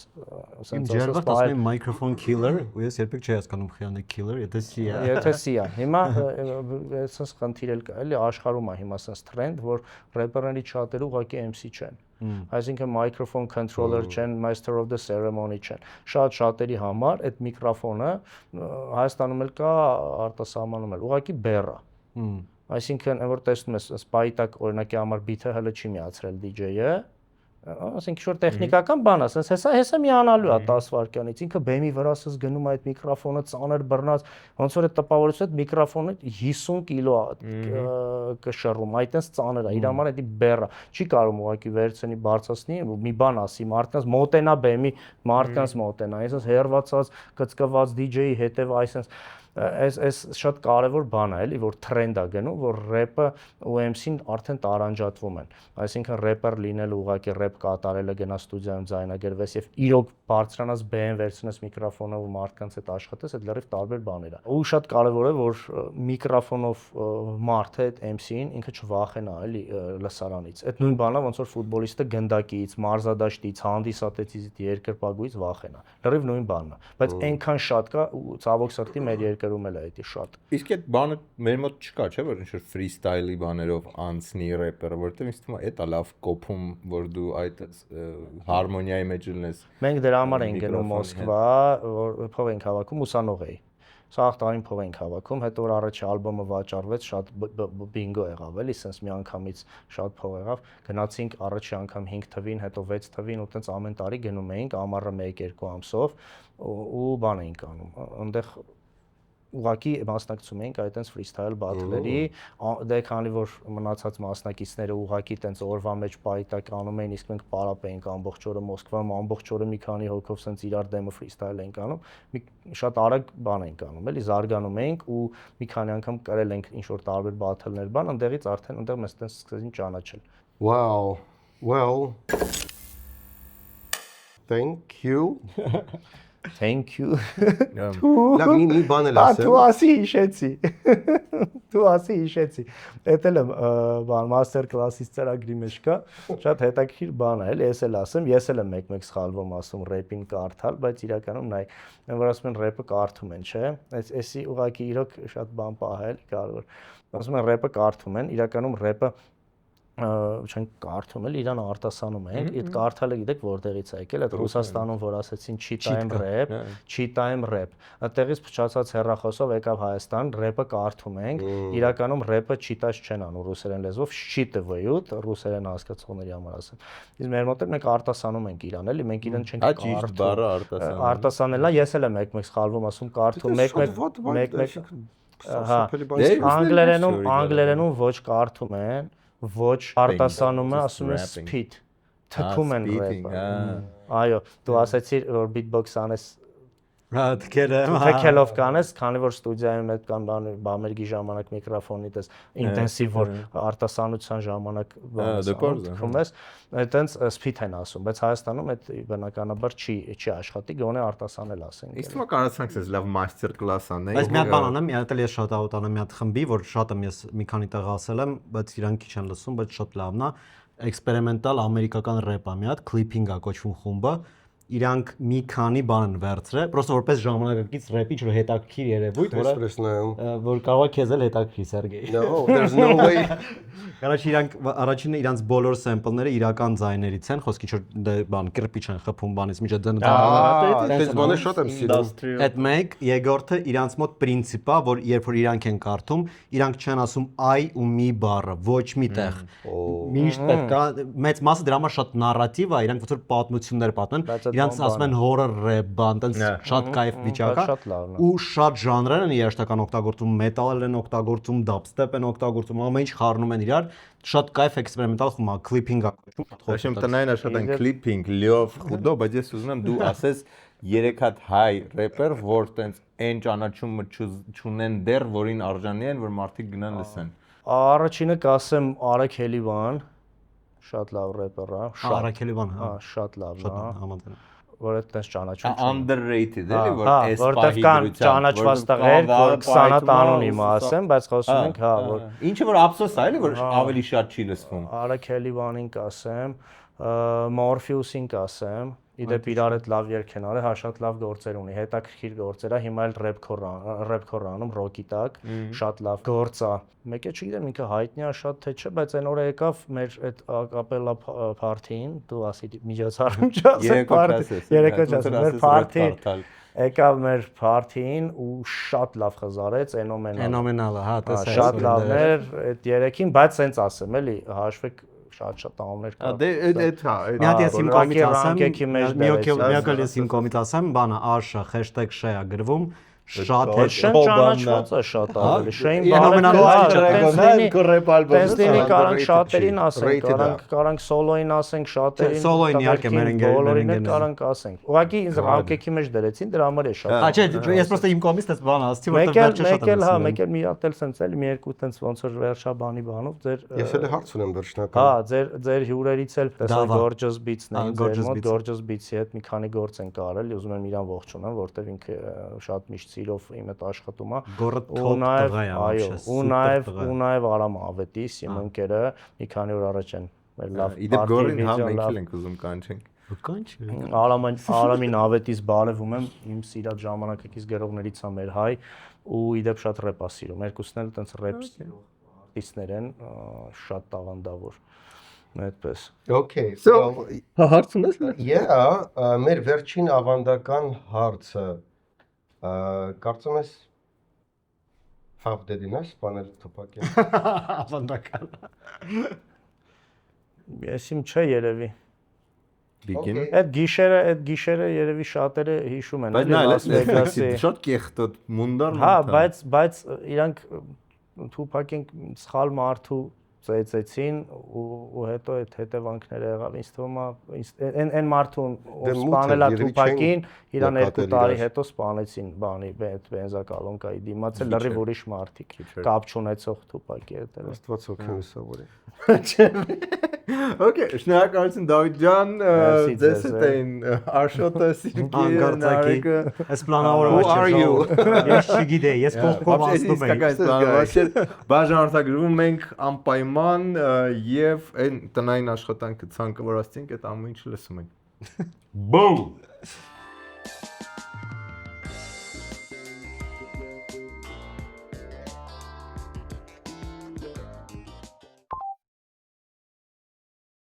ասենց ասած ասում microphone killer, ու ես երբեք չի հասկանում խիանե killer, եթե C է։ Եթե C է։ Հիմա այսպես խնդիր էլ կա, էլի աշխարհում է հիմա ասենց trend, որ рэպերների շատերը ուղղակի MC չեն։ Այսինքն microphone controller չեն, master of the ceremony չեն։ Շատերի համար այդ միկրոֆոնը Հայաստանում էլ կա, արտասահմանում էլ ուղղակի բեռ է։ Այսինքն, որ տեսնում ես, սպայտակ օրինակի համար բիթը հələ չի միացրել DJ-ը, ասենք ինչ-որ տեխնիկական բան է, ասես հեսա միանալու է 10 վայրկյանից, ինքը բեմի վրա ասես գնում է այդ միկրոֆոնը ծանր բռնած, ոնց որ այդ տպավորությունը այդ միկրոֆոնը 50 կիլո է կշռում, այդտենց ծանր է, իր համար դա բեռ է, չի կարող ուղղակի վերցնի բարձրացնի, մի բան ասի, մարդկանց մոտենա բեմի, մարդկանց մոտենա, այսպես հերվածած, կծկված DJ-ի հետև այսպես այս շատ կարևոր բան է, էլի, որ թրենդ է գնում, որ ռեփը ու MC-ն արդեն տարանջատվում են։ Այսինքն ռեփեր լինել ուղղակի ռեփ կատարելը գնա ստուդիայում ձայնագրվես եւ իրոք բարձրանաս բեմ վերցնես միկրոֆոնով ու մարդկանց հետ աշխատես, այդ լրիվ տարբեր բաներ է։ Ու շատ կարևոր է, որ միկրոֆոնով մարդը այդ MC-ին ինքը չվախենա, էլի, լսարանից։ Այդ նույն բանն է, ոնց որ ֆուտբոլիստը գնդակից, մարզադաշտից, հանդիսատեսից, երկրպագուից վախենա։ Լրիվ նույն բանն է։ Բայց այնքան շատ կա ու ցավոք սրտի մեր երկրում գրում էլ է դա շատ։ Իսկ այդ բանը մեր մոտ չկա, չէ՞, որ ինչ-որ ֆրիստայլի բաներով անցնի рэպերը, որովհետև ինձ թվում է դա լավ կոփում, որ դու այդ հարմոնիայի մեջ լինես։ Մենք դրա համար ենք գնում Մոսկվա, որ փող ենք հավաքում ուսանող էի։ Սաղ տարին փող ենք հավաքում, հետո որ առաջի ալբոմը վաճառվեց, շատ բինգո եղավ, էլի, sense մի անգամից շատ փող եղավ։ Գնացինք առաջի անգամ 5 թվին, հետո 6 թվին ու տենց ամեն տարի գնում էինք, ամառը 1-2 ամսով ու բան էինք անում։ Այնտեղ ուղղակի մասնակցում էինք այդ տենց ֆրիստայլ բաթլերի, դե քանի որ մնացած մասնակիցները ուղղակի տենց օրվա մեջ պայտակ անում էին, իսկ մենք պարապ էինք ամբողջ օրը Մոսկվայում, ամբողջ օրը մի քանի հոգով սենց իրար դեմը ֆրիստայլ էինք անում, մի շատ արագ բան էինք անում, էլի զարգանում էինք ու մի քանի անգամ կրել ենք ինչ որ տարբեր բաթլներ, բան, այնտեղից արդեն այնտեղ մեզ տենց սկսեցին ճանաչել։ Wow. Well. Thank you. Thank you։ Լավ, մի բան էլ ասեմ։ Դու ասի հիշեցի։ Դու ասի հիշեցի։ Էդել եմ բան մաստեր կլասից ծրագրի մեջ կա։ Շատ հետաքրքիր բան է, էլի ես էլ ասեմ, ես էլ եմ մեկ-մեկ սխալվում ասում рэպին կարդալ, բայց իրականում նայ, որ ասում են рэպը կարդում են, չէ՞։ Էսի ուղղակի իրոք շատ բան պահել կարող։ Ասում են рэպը կարդում են, իրականում րեպը չեն կարդում էլ իրան արտասանում են, այդ կարդալը գիտեք որտեղից է եկել, այդ Ռուսաստանում որ ասեցին չիտայեմ рэպ, այդտեղից փչացած հեռախոսով եկավ Հայաստան, րեպը կարդում ենք, իրականում րեպը չիտած չեն անում ռուսերեն լեզվով, շիտվեյուտ, ռուսերեն հասկացողների համար ասեմ։ Իսկ մեր մոտ մենք արտասանում ենք իրան, էլի, մենք իրան չենք կարդում։ Արտասանելն է, ես էլ եմ մեկ-մեկ սխալվում ասում կարդում, մեկ-մեկ անգլերենում ոչ կարդում են, ոչ արտասանումը ասում են spit, թքում են րեպը։ Այո, դու ասացիր որ beatbox անես թքելով կանես, քանի որ ստուդիայում այդ կան բամերգի ժամանակ միկրոֆոնի տես ինտենսիվ որ արտասանության ժամանակ թքում ես, այտենց spit են ասում, բայց Հայաստանում այդ բնականաբար չի աշխատի, գոնե արտասանել ասենք։ Իսկ թվում է կարացանք sense լավ մաստեր կլաս անենք։ Բայց մի հատ բան անեմ, մի հատ էլ ես շատ ավտանեմ մի հատ խմբի, որ շատ եմ ես մի քանի տեղ ասել եմ, բայց իրանք քիչ են լսում, բայց շատ լավն է։ Էքսպերիմենտալ ամերիկական րեպ է մի հատ, Clipping է կոչվում խումբը։ Իրանք մի քանի բան են վերցրել, պրոստը որպես ժամանակակից րեպի ինչ որ հետաքրքիր երևույթ, որ կարող է քեզ էլ հետաքրքրի Սերգեյ։ No, there's no way. Կարոջի իրանք առաջինը իրանք բոլոր սեմպլները իրական ձայներից են, խոսքի ինչ որ բան կրպիչ են խփում բանից, միջը դեն Այս բանը շատ եմ սիրում։ Այդ մեկ, երկրորդը իրանք մոտ պրինցիպ է, որ երբ որ իրանք են կարդում, իրանք չեն ասում I ու me բառը, ոչ մի տեղ։ Միշտ պետք է մեծ մասը դրա համար շատ նարատիվ է, իրանք ոնց որ պատմություններ պատմեն, իրանք ասում են horror rap բան, տենց շատ կայֆ վիճակ է ու շատ ժանրեր են երաշտական օգտագործում, metal են օգտագործում, dubstep են օգտագործում, ամեն ինչ խառնում են իրար, շատ կայֆ էքսպերիմենտալ խումբ է, clipping է կոչվում։ Ոչմ տնային շատ են clipping, լիով խուդո, բայց ես ուզում եմ դու ասես 3 հատ հայ рэպեր, որ տենց այն ճանաչումը չունեն դեռ, որին արժանի են, որ մարդիկ գնան լսեն։ Առաջինը կասեմ Արեգ Հելիվան, շատ լավ рэպեր է, Արեգ Հելիվան, հա, շատ լավն է, համաձայն եմ։ որ այդպես ճանաչում չունի։ Underrated էլի, որ այս որտեղ կան ճանաչված տղեր, որ 20 հատ անոնիմ ասեմ, բայց խոսում ենք, հա, որ ինչը որ ափսոս է էլի, որ ավելի շատ չի լսվում։ Արեգ Հելիվանին կասեմ, Morpheus-ին կասեմ, իդեպ իրար հետ լավ երգ են արել, հա շատ լավ գործեր ունի, հետաքրքիր գործեր է, հիմա էլ рэփ անում ռոկի տակ, շատ լավ գործ է։ Մեկը չգիտեմ ինքը հայտնի է շատ թե չէ, բայց այն օրը եկավ մեր այդ ակապելա փարթին, դու ասի միջոցառում չասեմ փարթի, երեկո չասեմ, մեր փարթի եկավ մեր փարթին ու շատ լավ խզարեց, Էնոմենալ է, հա, տեսա։ Շատ լավն էր այդ երեքին, բայց սենց ասեմ, էլի հաշվեք շատ տաղամներ կա։ Դե այդ հա, մի հատ ես իմ կողմից ասեմ, մի հատ ես իմ կողմից ասեմ, բանը #աշը #շ-ը գրվում, շատ շեն ճանաչված է շատ ավելի, շեն բանը կարանք շատերին ասենք, կարանք սոլոին ասենք շատերին, սոլոին իհարկե բոլորին կարանք ասենք։ Ուղղակի ինձ ռամկեքի մեջ դրեցին, դրա համար է շատ։ Հա, չէ, ես просто իմ կողմից դες բան ասացի, որտեղ վերջը շատ եմ։ Մեկ էլ մի հատ էլ սենց էլի, մի երկու տենց ոնց որ վերջաբանի բանով ձեր Ես էլ հարց ունեմ վերջնական։ Հա, ձեր հյուրերից էլ տեսա Gorgeous Beats-ն են, ձեր մոտ Gorgeous Beats-ի հետ մի քանի գործ են կարել, ուզում եմ իրան ողջունեմ, որտեղ ինքը շատ միշտ սիրով իմ հետ աշխատում է։ Ու նաև Արամ Ավետիս, իմ ընկերը, մի քանի օր առաջ են մեր լավ իդեպ Գորին հա մենք էլ ենք ուզում կանչենք։ Արամին Ավետիս բարևում եմ, իմ սիրած ժամանակակից գրողներից է մեր հայ ու իդեպ շատ ռեպ է սիրում։ Երկուսն էլ տենց ռեպ արտիստներ են, շատ տաղանդավոր։ Այդպես։ Okay, so Հարց ունես։ yeah, մեր վերջին ավանդական հարցը կարծում ես Half Dead-ին է սպանել Թուպակին։ Ավանդական։ Ես իմ չէ երևի։ Բիգին։ Այդ գիշերը երևի շատերը հիշում են, Բայց նա Las Vegas-ի։ շատ կեղտոտ մունդար։ Հա, բայց իրանք Թուպակին սխալ մարդու ծեծեցին ու հետո այդ հետևանքները եղավ, ինձ թվում է այն մարդուն ով սպանել է Թուպակին, իրան 2 տարի հետո սպանեցին բանի բենզակալոնկայի դիմաց էլ լրիվ ուրիշ մարդիկ կապ չունեցող Թուպակի հետ։ Աստված օգնի սովորի։ Okay, շնորհակալություն Դավիթ ջան, ձեզ հետ էին Արշոտը, Սիրգիը, Նարեկը։ Այս պլանավորված չէ։ Ես չգիտեի, ես կողքով ասում եի։ Բաժանորդագրվում ենք անպայման եւ այն տնային աշխատանքը ցանկը որ ասցինք այդ ամեն ինչ լսում ենք։ Բոմ։